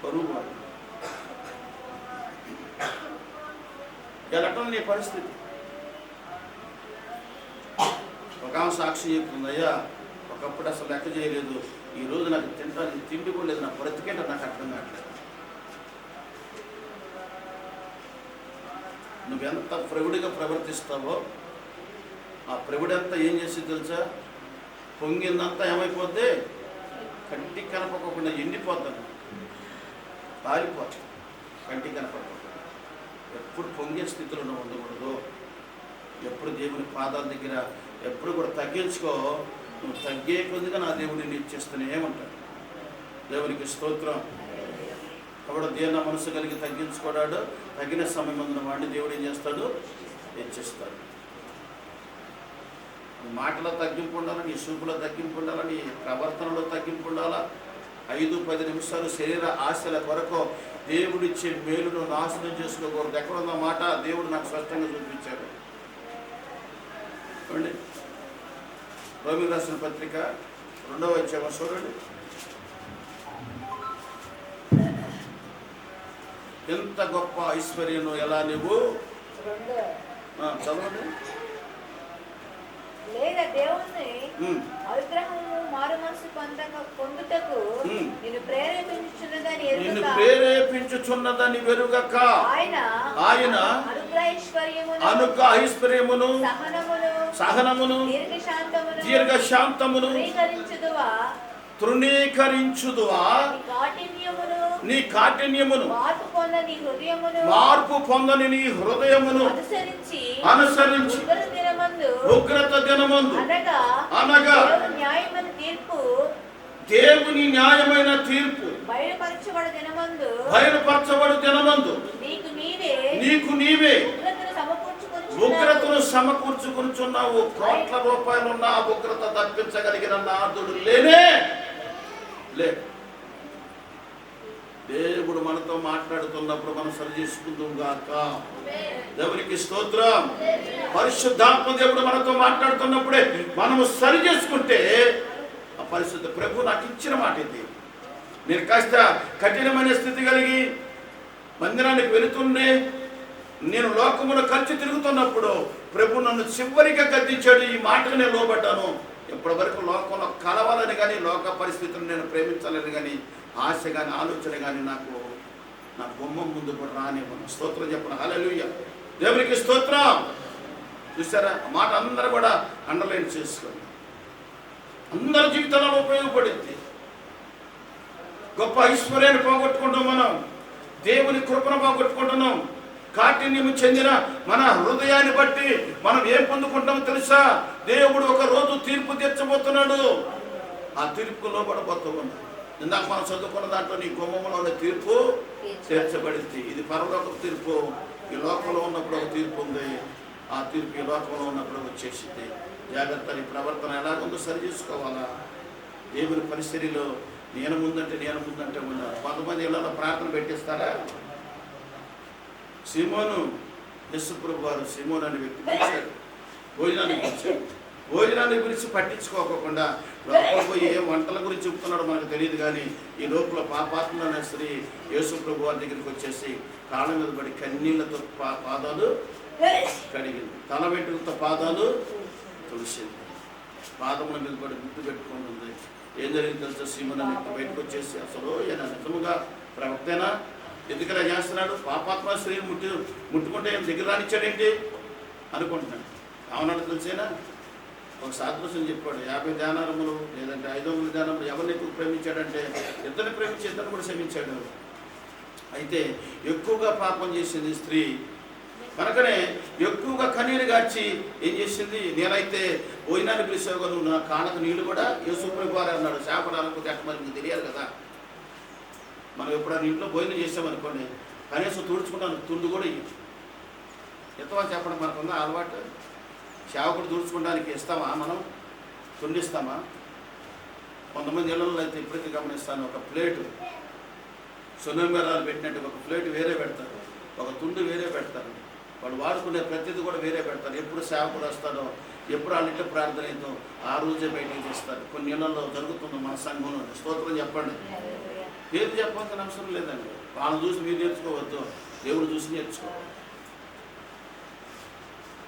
పరువు మాట. ఎలాంటి నీ పరిస్థితి? ఒక ఆమె సాక్షి చెప్తుంది, అయ్యా ఒకప్పుడు అసలు లెక్క చేయలేదు, ఈరోజు నాకు తింటానికి తిండి కూడా లేదు, నా బ్రతికేంటో నాకు అర్థం కావట్లేదు. నువ్వెంత ప్రవుడిగా ప్రవర్తిస్తావో ఆ ప్రవుడంతా ఏం చేసి తెలుసా? పొంగిందంతా ఏమైపోద్ది? కంటికి కనపడకుండా ఎండిపోతాను, పారిపోతాను. కంటికి కనపడకుండా ఎప్పుడు పొంగే స్థితిలో నువ్వు ఉండకూడదు. ఎప్పుడు దేవుని పాదాల దగ్గర ఎప్పుడు కూడా తగ్గించుకో. నువ్వు తగ్గే కొద్దిగా నా దేవుడిని నిన్ను ఇచ్చేస్తూనే ఉంటాడు. దేవునికి స్తోత్రం. కాబట్టి దేన్న మనసు కలిగి తగ్గించుకోడాడు, తగిన సమయం అందున వాడిని దేవుడు ఏం చేస్తాడు? హెచ్చిస్తాడు. నీ మాటలో తగ్గింపు ఉండాలా, నీ చూపులో తగ్గింపు ఉండాలా, నీ ప్రవర్తనలో తగ్గింపు ఉండాలా. 5-10 నిమిషాలు శరీర ఆశల కొరకు దేవుడిచ్చే మేలును నాశనం చేసుకోకూడదు. ఎక్కడున్న మాట దేవుడు నాకు స్పష్టంగా చూపించాడు. చూడండి, రోమిలకు రాసిన పత్రిక 2వ అధ్యాయం చూడండి. ఎంత గొప్ప ఐశ్వర్యం ఎలా నువ్వు చదవండి. లేదా దేవుని అనుగ్రహము మారు మనసు పొందుటకు నిన్ను ప్రేరేపించుచున్నదని వెరుగక ఆయన అనుగ్రహ ఐశ్వర్యమును సహనమును దీర్ఘశాంతమును తృణీకరించుదువా, నీ కాఠిన్యమును మార్పు పొందని నీ హృదయమును అనుసరించి ఉగ్రత దినమందు అనగా దేవుని న్యాయమైన తీర్పు బయలుపరచబడు దినమందు నీకు నీవే ఉగ్రతను సమకూర్చుకుంటున్నావు. కోట్ల రూపాయలున్న ఆ ఉగ్రత తప్పించగలిగిన నాథుడు లేనే లేదు. దేవుడు మనతో మాట్లాడుతున్నప్పుడు మనం సరి చేసుకుందాం గాక. దేవునికి స్తోత్రం. పరిశుద్ధాత్మ దేవుడు మనతో మాట్లాడుతున్నప్పుడే మనము సరి చేసుకుంటే ఆ పరిశుద్ధ ప్రభు నాకు ఇచ్చిన మాట ఇది. నేను కాస్త కఠినమైన స్థితి కలిగి మందిరానికి వెళుతుండే, నేను లోకములో ఖర్చు తిరుగుతున్నప్పుడు ప్రభు నన్ను చివరిగా గద్దించాడు. ఈ మాటకు నేను లోబడ్డాను. ఇప్పటి వరకు లోకంలో కలవాలని కానీ లోక పరిస్థితులను నేను ప్రేమించాలని కానీ ఆశ కానీ ఆలోచన కానీ నాకు నా గుమ్మం ముందు కూడా రానివ్వను. స్తోత్రం చెప్పను. హల్లెలూయా. దేవునికి స్తోత్రం. చూసారా, ఆ మాట అందరూ కూడా అండర్లైన్ చేసుకోండి. అందరి జీవితాలలో ఉపయోగపడింది. గొప్ప ఐశ్వర్యాన్ని పోగొట్టుకుంటాం, మనం దేవుని కృపను పోగొట్టుకుంటున్నాం. కాఠిన్యము చెందిన మన హృదయాన్ని బట్టి మనం ఏం పొందుకుంటామో తెలుసా? దేవుడు ఒక రోజు తీర్పు తీర్చబోతున్నాడు. ఆ తీర్పు లోబడబోతూ ఉన్నాడు. ఇందాక మనం చదువుకున్న దాంట్లో నీ గుమ్మములోని తీర్పు తీర్చబడింది. ఇది పరలోక తీర్పు. ఈ లోకంలో ఉన్నప్పుడు ఒక తీర్పు ఉంది. ఆ తీర్పు ఈ లోకంలో ఉన్నప్పుడు వచ్చేసింది. జాగ్రత్త, నీ ప్రవర్తన ఎలాగుందో సరి చేసుకోవాలా. దేవుని పరిస్థితిలో నేను ముందంటే ఉన్నారు. కొంతమంది ఇళ్ళలో ప్రార్థన పెట్టిస్తారా? సీమోను, యేసుప్రభు వారు సీమోను అనే వ్యక్తి పిలిచాడు, భోజనాన్ని గురించి పట్టించుకోకుండా లోపల పోయి ఏ వంటల గురించి చెప్తున్నాడో మనకు తెలియదు. కానీ ఈ లోపల పాపాత్మ అనే స్త్రీ యేసుప్రభు వారి దగ్గరికి వచ్చేసి కాళ్ళ మీద పడి కన్నీళ్లతో పాదాలు కడిగింది, తల వెంట్రుకలతో పాదాలు తుడిసింది, పాదముల మీద పడి గుర్తు పెట్టుకొని ఉంది. ఏం జరిగింది తెలుసా? సీమోను అనే వ్యక్తి బయటకు వచ్చేసి, అసలు ఈయన నిజముగా ప్రవక్తేనా? ఎందుకలా చేస్తున్నాడు? పాపాత్మ స్త్రీని ముట్టుకుంటే ఆయన దగ్గర రానిచ్చాడేంటి అనుకుంటున్నాడు. అవునట్టు తెలిసేనా? ఒక సాదృశ్యం చెప్పాడు. 50 ధ్యానారములు లేదంటే 500 ధ్యానములు ఎవరిని ఎక్కువ ప్రేమించాడంటే ఇద్దరిని ప్రేమించి ఇద్దరిని కూడా క్షమించాడు. అయితే ఎక్కువగా పాపం చేసింది స్త్రీ కనుకనే ఎక్కువగా కన్నీరు గార్చి ఏం చేసింది? నేనైతే భోజనాన్ని పిలిచావు, నువ్వు నా కాళ్ళకు నీళ్ళు కూడా యేసుప్రభు వారు అన్నాడు. చేపడాలనుకుంటే అట్ట మరి మీకు తెలియాలి కదా. మనం ఎప్పుడైనా ఇంట్లో భోజనం చేసామనుకోండి, కనీసం తుడుచుకుంటాను, తుండు కూడా ఎంతమంది చెప్పడం మనకుందా అలవాటు? సేవకుడు తుడుచుకోవడానికి ఇస్తామా? మనం తుండిస్తామా? కొంతమంది ఇళ్ళల్లో అయితే ఇప్పటికీ గమనిస్తాను, ఒక ప్లేటు సున్నమిరాలు పెట్టినట్టు ఒక ప్లేటు వేరే పెడతారు, ఒక తుండు వేరే పెడతారు. వాళ్ళు వాడుకునే ప్రతిదీ కూడా వేరే పెడతారు. ఎప్పుడు సేవకుడు వస్తాడో, ఎప్పుడు వాళ్ళ ఇంట్లో ప్రార్థన అయిందో ఆ రోజే బయటికి తీస్తారు. కొన్ని ఇళ్లలో జరుగుతుంది మన సంఘంలో. స్తోత్రం చెప్పండి. పేరు చెప్పాల్సిన అవసరం లేదండి. వాళ్ళని చూసి మీరు నేర్చుకోవద్దు, దేవుడు చూసి నేర్చుకోవాలి.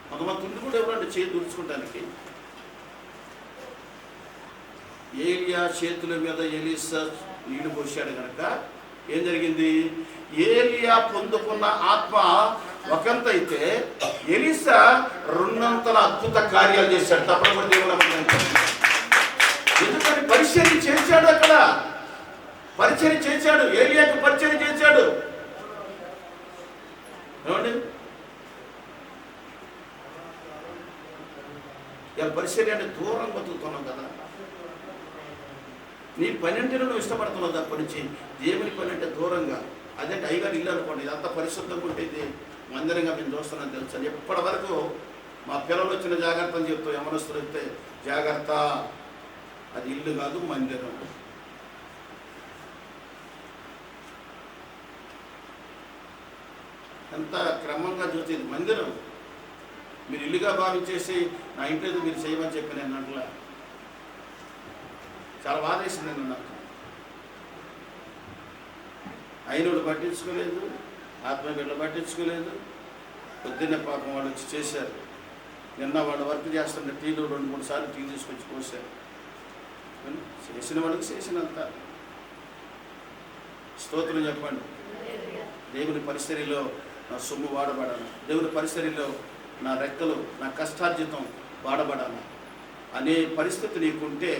కొంతమంది తుండి కూడా ఎవరండి చేతి తుడుచుకోవడానికి. ఏలియా చేతుల మీద ఎలీసా నీళ్లు పోసాడు కనుక ఏం జరిగింది? ఏలియా పొందుకున్న ఆత్మ ఒకంత అయితే ఎలీసా 2 అద్భుత కార్యాలు చేశాడు. తప్పని కూడా దేవుడు ఎందుకని పరిచర్య చేశాడు. అక్కడ పరిచర్య చేశాడు, ఏలియాకు పరిచర్య చేశాడు. ఏమండి? పరిచర్య అంటే దూరం బతుకుతున్నాం కదా. నీ పని అంటే నువ్వు ఇష్టపడుతున్నావు తప్ప నుంచి దేవుని పని అంటే దూరంగా. అదేంటే అయ్యగారు ఇల్లు అనుకోండి, ఇదంతా పరిశుద్ధంగా ఉంటుంది, మందిరంగా మేము చూస్తున్నాను తెలుసు. ఎప్పటి వరకు మా పిల్లలు వచ్చిన జాగ్రత్త అని చెప్తాం. యమనస్తులు వస్తే జాగ్రత్త, అది ఇల్లు కాదు మందిరం. ఎంత క్రమంగా చూసేది మందిరం. మీరు ఇల్లుగా భావించేసి నా ఇంట్లో మీరు చేయమని చెప్పి నేను అట్లా చాలా బాధ వేసింది. నాకు అయినోళ్ళు పట్టించుకోలేదు, ఆత్మబిడ్డలు పట్టించుకోలేదు. పొద్దున్నే పాపం వాళ్ళు వచ్చి చేశారు. నిన్న వాళ్ళు వర్క్ చేస్తుంటే టీలు 2-3 సార్లు టీ తీసుకొచ్చి పోసారు. చేసిన వాళ్ళకి చేసినంత. స్తోత్రం చెప్పండి. దేవుని పరిసరిలో నా సొమ్ము వాడబడాలి, దేవుని పరిసరిలో నా రెక్కలు, నా కష్టార్జితం వాడబడాలి అనే పరిస్థితి నీకుంటే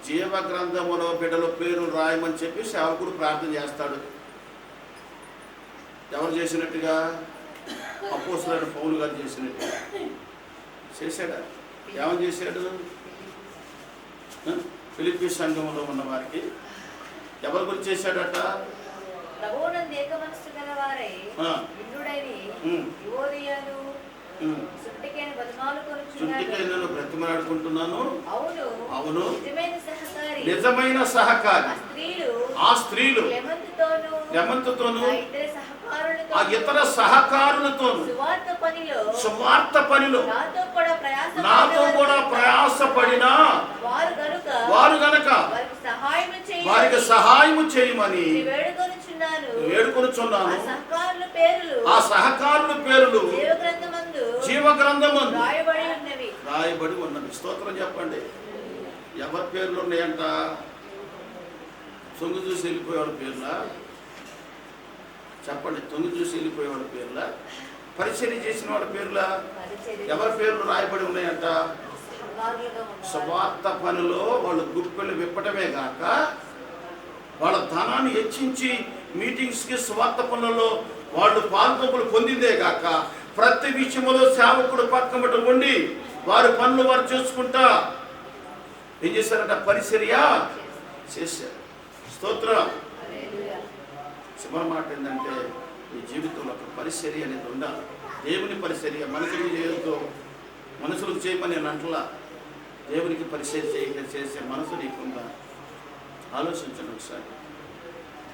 జీవ గ్రంథములో బిడ్డల పేరు రాయమని చెప్పి సేవకుడు ప్రార్థన చేస్తాడు. ఎవరు చేసినట్టుగా? అపోస్తలుడైన పౌలు గారు చేసినట్టు చేశాడా? ఏమని చేశాడు? ఫిలిప్పీ సంఘంలో ఉన్న వారికి ఎవరి గురించి చేశాడట? చుట్టికైనను బ్రతిమాడుకుంటున్నాను. అవును, నిజమైన సహకారి. ఆ స్త్రీలు క్లెమెంతుతోను ఆ ఇతర సహకారులతోను సువార్త పనిలో నాతో కూడా ప్రయాసపడిన వారు గనక వారికి సహాయము చేయమని వేడుకొనుచున్నాను. ఆ సహకారుల పేర్లు జీవ గ్రంథమందు రాయబడి ఉన్నది. స్తోత్రం చెప్పండి. ఎవరి పేర్లు ఉన్నాయంట? తొంగి చూసి వెళ్ళిపోయేవాళ్ళ పేర్లా? చెప్పండి. తొంగి చూసి వెళ్ళిపోయేవాళ్ళ పేర్లా? పరిచర్య చేసిన వాళ్ళ పేర్లా? ఎవరి పేర్లు రాయబడి ఉన్నాయంట? విభాగులుగా ఉన్నవారు. సువార్త పనిలో వాళ్ళు గుప్పెలు విప్పటమే గాక వాళ్ళ ధనాన్ని హెచ్చించి మీటింగ్స్కి సువార్త పనులలో వాళ్ళు పాల్గొంపులు పొందిందే గాక ప్రతి విషయంలో సేవకుడు పక్కమట ఉండి వారి పనులు వారు చేసుకుంటా ఏం చేశారంట? పరిచర్య చేశారు. స్తోత్రం. హల్లెలూయా. చివరి మాట ఏంటంటే ఈ జీవితంలో ఒక పరిచర్య అనేది ఉండాలి. దేవుని పరిచర్య మనుషులకు చేయొద్దు, మనుషులకు చేయమని నేను అంటలా. దేవునికి పరిచర్య చేసే మనసు నీకుందా? ఆలోచించండి ఒకసారి.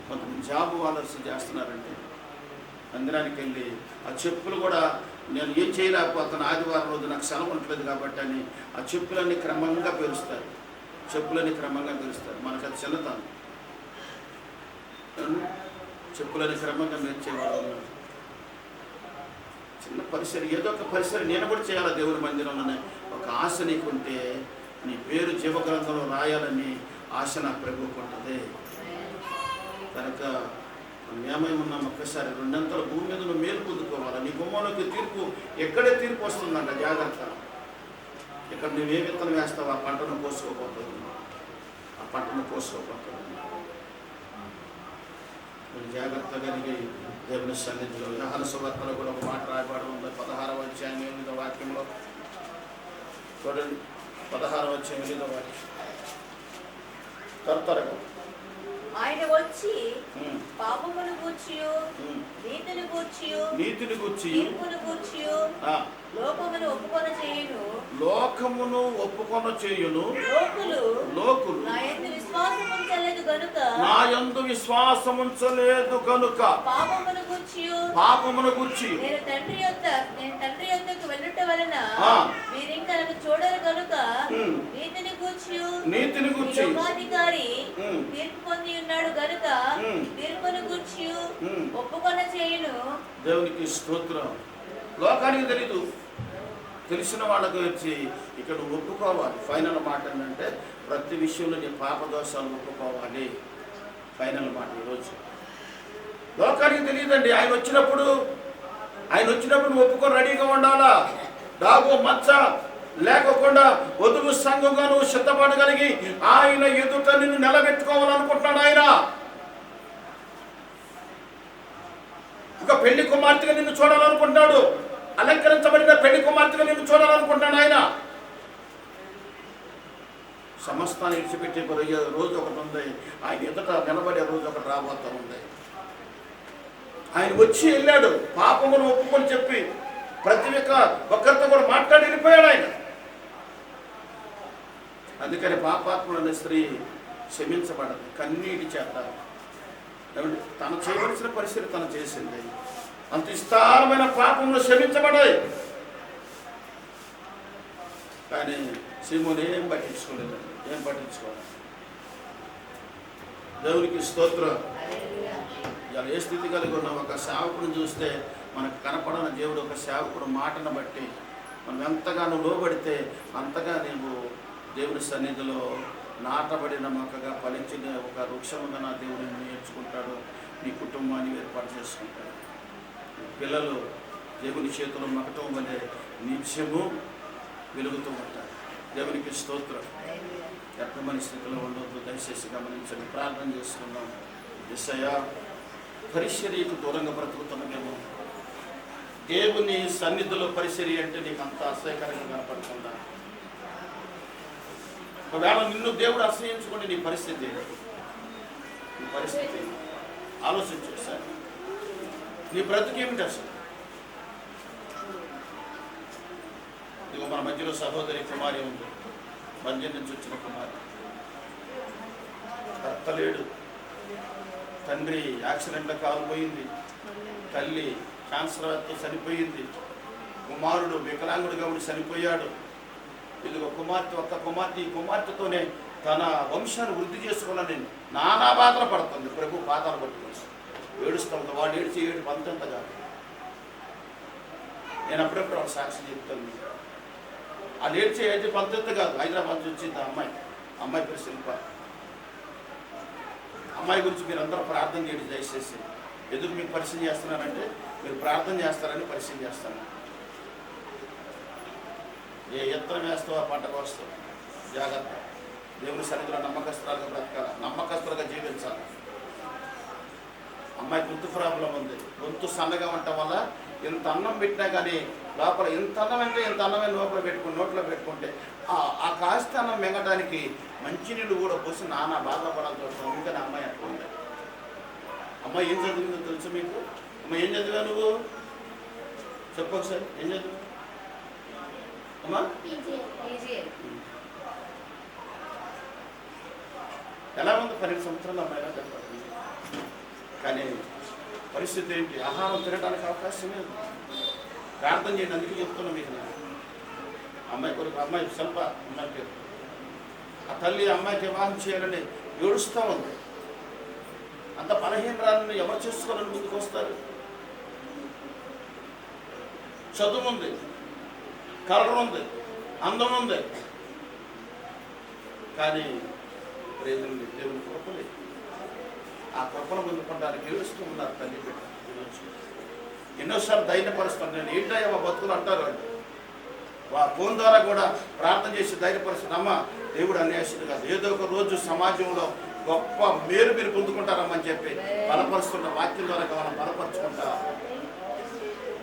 కొంతమంది జాబ్ ఆలోచన చేస్తున్నారంటే మందిరానికి వెళ్ళి ఆ చెప్పులు కూడా నేను ఏం చేయలేకపోతాను, ఆదివారం రోజు నాకు సెలవు ఉండలేదు కాబట్టి అని ఆ చెప్పులన్నీ క్రమంగా పెరుస్తారు. చెప్పులన్నీ క్రమంగా పెరుస్తారు. మనకు అది చిన్నతనం. చెప్పులని క్రమంగా మెచ్చేవాళ్ళు ఉన్నారు. చిన్న పరిసర ఏదో ఒక పరిసర నేను కూడా చేయాలి దేవుని మందిరంలోనే ఒక ఆశ నీకుంటే నీ పేరు జీవగ్రంథంలో రాయాలని ఆశ నా ప్రభువుకు ఉంటుంది. కనుక ఏమై ఉన్నాం ఒక్కసారి రెండంతల భూమి మీద నువ్వు మేలు పొందుకోవాలి. నీ గుమ్మంలోకి తీర్పు ఎక్కడే తీర్పు వస్తుందంట. జాగ్రత్త. ఇక్కడ నువ్వే విత్తనం వేస్తావు ఆ పంటను కోసుకోపోతుంది. ఆ పంటను కోసుకోపోతుంది. జాగ్రత్తగా కలిగి దేవుని సన్నిధిలో యోహాను సువార్తలో కూడా ఒక మాట రాయబడి ఉంది. 16వ అధ్యాయం 8వ వాక్యంలో చూడండి. 16వ అధ్యాయం 8వ వాక్యం త్వరగా ఆయన వచ్చి పాపమును గూర్చియు నీతిని గూర్చియు తీర్పును గూర్చియు లోకమును ఒప్పుకొన చేయును. లోకులు నా యందు విశ్వాసముంచలేదు గనుక పాపమును గూర్చి నేను తండ్రి యొద్దకు వెళ్ళుట వలన మీరింక నన్ను చూడరు గనుక నీతిని గూర్చి లోకాధికారి తీర్పు పొంది ఉన్నాడు గనుక తీర్పును గూర్చి ఒప్పుకొన చేయును. దేవునికి స్తోత్రం. లోకానికి తెలీదు, తెలిసిన వాళ్ళకి వచ్చి ఇక్కడ ఒప్పుకోవాలి. ఫైనల్ మాట ఏంటంటే ప్రతి విషయంలో నీ పాపదోషాలు ఒప్పుకోవాలి. ఫైనల్ మాట ఈరోజు లోకానికి తెలియదండి. ఆయన వచ్చినప్పుడు నువ్వు ఒప్పుకొని రెడీగా ఉండాలా. డాగు మచ్చ లేకుండా వధువు సంఘంగా నువ్వు సిద్ధపడగలిగి ఆయన ఎదుట నిన్ను నిలబెట్టుకోవాలనుకుంటున్నాడు. ఆయన ఒక పెళ్లి కుమార్తెగా నిన్ను చూడాలనుకుంటున్నాడు. అలంకరించబడిన పెళ్లి కుమార్తెగా నిన్ను చూడాలనుకుంటున్నాడు. ఆయన సమస్తాన్ని విడిచిపెట్టే రోజు ఒకటి ఉంది. ఆయన ఎదుట నిలబడే రోజు ఒకటి రాబోతా ఉంది. ఆయన వచ్చి వెళ్ళాడు. పాపమును ఒప్పుకొని చెప్పి ప్రతి ఒక్కరితో కూడా మాట్లాడి వెళ్ళిపోయాడు ఆయన. అందుకని పాపాత్ముడు అనే స్త్రీ క్షమించబడదు. కన్నీటి చేత తను చేయవలసిన పరిస్థితి తను చేసింది. అంత విస్తారమైన పాపములు క్షమించబడాయి. కానీ సీమోను ఏం పట్టించుకోలేదు. దేవునికి స్తోత్రం. ఇలా ఏ స్థితి కలిగి ఉన్న ఒక సేవకుడిని చూస్తే మనకు కనపడని దేవుడు ఒక సేవకుడు మాటను బట్టి మనం ఎంతగానో లోబడితే అంతగా నీవు దేవుని సన్నిధిలో నాటబడిన మొక్కగా ఫలించిన ఒక వృక్షముగా నా దేవుడిని నేర్చుకుంటాడు. నీ కుటుంబాన్ని ఏర్పాటు చేసుకుంటాడు. పిల్లలు దేవుని చేతులు మకటం వలె నిత్యము వెలుగుతూ ఉంటారు. దేవునికి స్తోత్రం. ఎక్కమని స్థితిలో ఉండవద్దు. దయచేసి గమనించండి. ప్రార్థన చేసుకున్నాం. యేసయ్యా, పరిచర్యకు దూరంగా బ్రతుకుతున్నామేమో. దేవుని సన్నిధిలో పరిచర్య అంటే నీకు అంత అసహ్యకరంగా కనపడుతుందా? ఒకవేళ నిన్ను దేవుడు అసహ్యించుకుంటే నీ పరిస్థితి ఆలోచించు సార్. నీ బ్రతుకేమిటి అసలు? ఇదిగో మన మధ్యలో సహోదరి కుమారి ఉంది. బంజర్ నుంచి వచ్చిన కుమారి. భర్త లేడు, తండ్రి యాక్సిడెంట్లో కాలిపోయింది, తల్లి క్యాన్సర్తో చనిపోయింది, కుమారుడు వికలాంగుడిగా ఉండి చనిపోయాడు. ఇదిగో ఒక్క కుమార్తె. ఈ కుమార్తెతోనే తన వంశాన్ని వృద్ధి చేసుకోవాలని నానా బాధలు పడుతుంది. ప్రభు పాదాలు పట్టుకొని ఏడుస్తుంది. వాడు ఏడు పంతంత కాదు. నేను అప్పుడప్పుడు ఒక సాక్షి చెప్తాను. ఆ ఏడ్చే అయితే పంతంత కాదు. హైదరాబాద్ నుంచి వచ్చింది అమ్మాయి పేరు శిల్ప. అమ్మాయి గురించి మీరు అందరూ ప్రార్థన చేయండి దయచేసి. ఎందుకు మీకు పరిచయం చేస్తున్నానంటే మీరు ప్రార్థన చేస్తారని పరిచయం చేస్తాను. ఏ ఎత్తనం వేస్తావో ఆ పంటకు వస్తావు. జాగ్రత్త. దేవుని సన్నిధిలో నమ్మకస్తురాలుగా బ్రతకాలి, నమ్మకస్తులుగా జీవించాలి. అమ్మాయి గొంతు ప్రాబ్లం ఉంది, గొంతు సన్నగా ఉండటం వల్ల ఇంత అన్నం పెట్టినా కానీ లోపల ఇంత అన్నం అంటే ఇంత అన్నమే లోపల నోట్లో పెట్టుకుంటే ఆ కాస్త అన్నం మింగటానికి మంచినీళ్ళు కూడా పోసి నానా బాధపడాల్సి వస్తుంది. అందుకని అమ్మాయి అట్లా ఉంది. అమ్మాయి ఏం చదివిందో తెలుసు మీకు? అమ్మాయి ఏం చదివా నువ్వు? చెప్పు ఒకసారి, ఏం చదివా అమ్మా? ఎలా ఉంది? 12 సంవత్సరాలు అమ్మాయిలా చెప్పండి. కానీ పరిస్థితి ఏంటి? ఆహారం తినడానికి అవకాశం లేదు. ప్రార్థన చేయండి. అందుకే చెప్తున్నా మీకు. నేను అమ్మాయి కొరకు, అమ్మాయి శిల్ప అమ్మాయి పేరు, ఆ తల్లి అమ్మాయికి వివాహం చేయాలని ఏడుస్తూ ఉంది. అంత బలహీనరాలను ఎవరు చేసుకోవాలని ముందుకు వస్తారు? చదువు ఉంది, కలర్ ఉంది, అందం ఉంది, కానీ ప్రేమలు దేవుని కృపలేదు. ఆ కృపను పొందుకోవడానికి ఏడుస్తూ ఉన్నారు తల్లి బిడ్డ. ఎన్నోసార్లు ధైర్యపరుస్తాను నేను. ఏంటయ్యా మా బతుకులు అంటారు వాళ్ళు. ఫోన్ ద్వారా కూడా ప్రార్థన చేసి ధైర్యపరుస్తాను. అమ్మ, దేవుడు అన్యాయస్తుడు కాదు, ఏదో ఒక రోజు సమాజంలో గొప్ప మేలు మీరు పొందుకుంటారమ్మని చెప్పి బలపరుస్తున్న వాక్యం ద్వారా మనం బలపరుచుకుంటా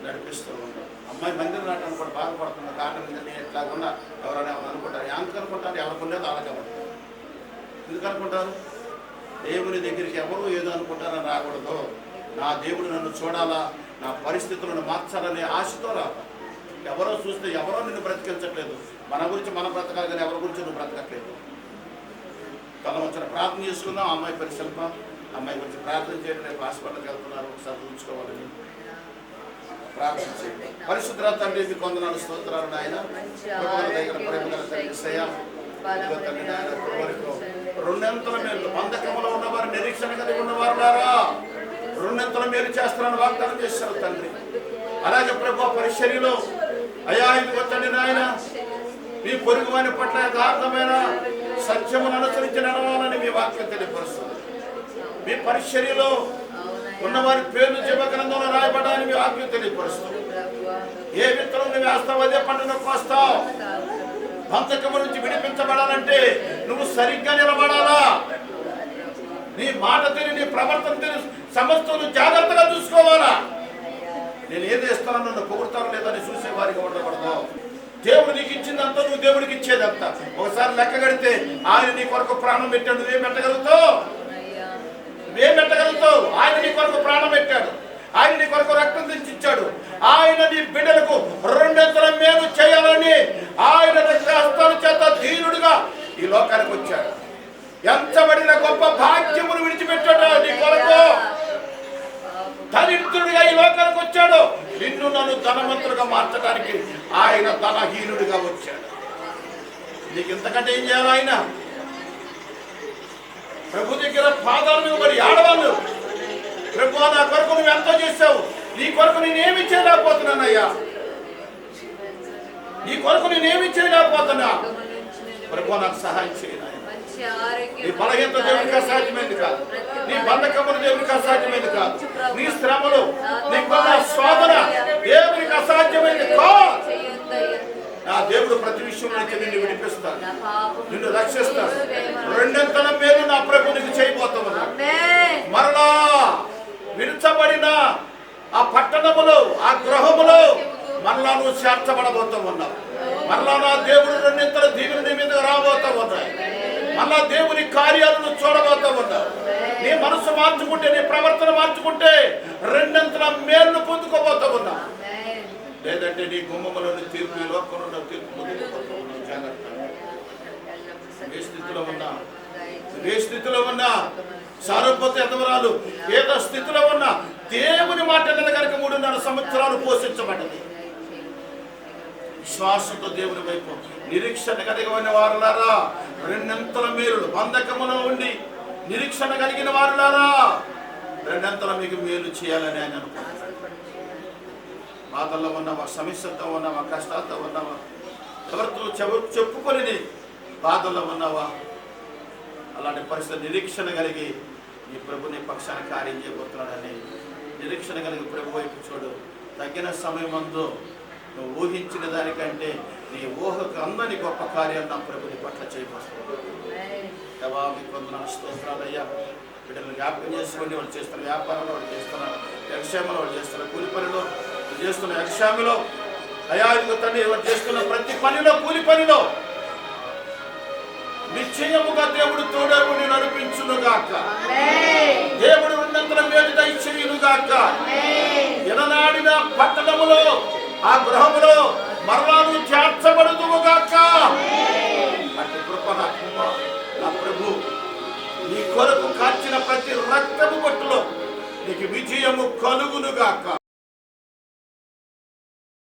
నడిపిస్తూ ఉంటాం. అమ్మాయి మందిరం రావడానికి కూడా బాధపడుతున్న కారణం నేను ఎట్లా ఉన్నా ఎవరైనా అనుకుంటారు. ఎందుకు అనుకుంటారు? ఎవరికి అలాగే ఉంటారు. ఎందుకు అనుకుంటారు? దేవుని దగ్గరికి ఎవరు ఏదో అనుకుంటారని రాకూడదు. నా దేవుడు నన్ను చూడాలా, నా పరిస్థితులను మార్చాలనే ఆశతో రా. ఎవరో చూస్తే ఎవరో నిన్ను బ్రతికించట్లేదు. మన గురించి మనం బ్రతకాలి, కానీ ఎవరి గురించి నువ్వు బ్రతకట్లేదు. తన వచ్చిన ప్రార్థన చేసుకుందాం. అమ్మాయి పరిశీలన, అమ్మాయి గురించి ప్రార్థన చేయడం. రేపు హాస్పిటల్కి వెళ్తున్నారు, ఒకసారి చూసుకోవాలని ప్రార్థన చేయండి. పరిశుద్ధ తండ్రి, మీకు వందనాలు, స్తోత్రాలు నాయన. రెండంతల మేలు బంధకములో ఉన్నవారు, నిరీక్షణ కలిగి ఉన్నవారు రెండంతల మేలు చేస్తారని వాగ్దానం చేశారు తండ్రి. అలాగే ప్రభు పరిచర్యలో అయా ఇది వచ్చండి నాయన, మీ పొరుగు వారి పట్ల యథార్థమైన సత్యమును అనుసరించి నడవాలని మీ వాక్యం తెలియపరుస్తుంది. మీ పరిచర్యలో ఉన్నవారి పేర్లు జీవగ్రంథంలో రాయబడాలని మీ వాక్యం తెలియపరుస్తుంది. ఏ విత్తనం నువ్వు వేస్తావు అదే పంటను కోస్తావు. బంధకము నుంచి విడిపించబడాలంటే నువ్వు సరిగ్గా నిలబడాలా. నీ మాట తిని, నీ ప్రవర్తన తిని సమస్తం జాగ్రత్తగా చూసుకోవాలా. నేను ఏది ఇస్తానో నన్ను పొగుడతాను లేదని చూసేవారికి ఉండకూడదు. దేవుడు నీకు ఇచ్చిందంతా నువ్వు దేవుడికి ఇచ్చేదంతా. ఒకసారి లెక్క కడితే ఆయన నీ కొరకు ప్రాణం పెట్టాడు. నువ్వేం పెట్టగలుగుతావు? నువ్వేం పెట్టగలుగుతావు? ఆయన నీ కొరకు ప్రాణం పెట్టాడు. ఆయన నీ కొరకు రక్తం తెచ్చిచ్చాడు. ఆయన నీ బిడ్డలకు రెండంతల మేలు చేయాలని ఆయన హస్తాల చేత ధీరుడుగా ఈ లోకానికి వచ్చాడు. ఎంచబడిన గొప్ప భాగ్యమును విడిచిపెట్టాడు నీ కొరకు. దరిద్రుడిగా ఈ లోకానికి వచ్చాడు. నిన్ను నన్ను ధనవంతులుగా మార్చడానికి ఆయన ధనహీనుడిగా వచ్చాడు. నీకు ఇంతకంటే ఏం చేయాలి? ఆయన ప్రభు దగ్గర పాదాల మీద మరి ఆడవాళ్ళు, ప్రభు నా కొరకు నువ్వు ఎంతో చేశావు, నీ కొరకు నేనేమి చేయలేకపోతున్నానయ్యా, నీ కొరకు నేనేమి చేయలేకపోతున్నా, ప్రభు నాకు సహాయం చేయను. నీ బలహీనత దేవునికి అసాధ్యమైంది కాదు, నీ బంధకములు దేవునికి అసాధ్యమైంది కాదు, నీ శ్రమలు, నీ శోధన దేవునికి అసాధ్యమైంది కాదు. నా దేవుడు ప్రతి విషయం నుంచి నిన్ను విడిపిస్తాడు, నిన్ను రక్షిస్తాడు. రెండంతల మేలు నా ప్రభు నీకు చేయబోతున్నా. మరలా విడిచబడిన ఆ పట్టణములో, ఆ గృహములో మరలా నువ్వు చేర్చబడబోతూ ఉన్నావు. మరలా నా దేవుడు రెండింతల దీవులు నీ మీద రాబోతూ ఉన్నాయి. మళ్ళా దేవుని కార్యాలను చూడబోతూ ఉన్నావు. నీ మనసు మార్చుకుంటే, నీ ప్రవర్తన మార్చుకుంటే రెండంతల మేలు పొందుకోబోతూ ఉన్నావు. లేదంటే నీ గుమ్మములోని తీర్పు, ఈ లోకంలో తీర్పు పొందుకోబోతూ ఉన్నావు. జాగ్రత్త. ఏ స్థితిలో ఉన్నా సారూపత ఎదవరాలు ఏదో స్థితిలో ఉన్నా దేవుని మాట కనుక 3.5 సంవత్సరాలు పోషించబడ్డది. విశ్వాసంతో దేవుని వైపు నిరీక్షణ కలిగిన వారులారా, రెండంతల మేలు. బంధకములో ఉండి నిరీక్షణ కలిగిన వారులారా, రెండంతల మీకు మేలు చేయాలని ఆయన అనుకుంటున్నాడు. బాధల్లో ఉన్నావా, సమస్యలతో ఉన్నావా, కష్టాలతో ఉన్నావా, ఎవరితో చెప్పుకొని బాధల్లో ఉన్నావా, అలాంటి పరిస్థితి నిరీక్షణ కలిగి ఈ ప్రభు నీ పక్షాన కార్యం చేయబోతున్నాడని నిరీక్షణ కలిగి ప్రభు వైపు చూడు. తగిన సమయం ముందు నువ్వు ఊహించిన దానికంటే నీ ఊహకు అందని గొప్ప కార్యాలు నా ప్రభుని పట్ల చేయబోతున్నాను. దేవా మీకు వందనాలు, స్తోత్రాలయ్యా. బిడ్డలను జ్ఞాపకం చేసుకోండి. వాళ్ళు చేస్తున్న వ్యాపారంలో, వాళ్ళు చేస్తున్న యక్షేమలో, వాళ్ళు చేస్తున్న కూలి పనిలో, వాళ్ళు చేస్తున్న యక్షామిలో, అయా ఇదిగో తండ్రి వాళ్ళు చేస్తున్న ప్రతి పనిలో, కూలి పనిలో నిశ్చయముగా దేవుడు తోడేవుని నడిపించునుగాక. దేవుడు ఉన్నంతల మేలు దయచేయునుగాక. ఎననాడిన పట్టణములో, ఆ గృహములో మరణాలు చేర్చబడుదువుగాక. అటు కృప నా ప్రభు నీ కొరకు కాచిన ప్రతి రక్తము బొట్టులో నీకు విజయము కలుగునుగాక.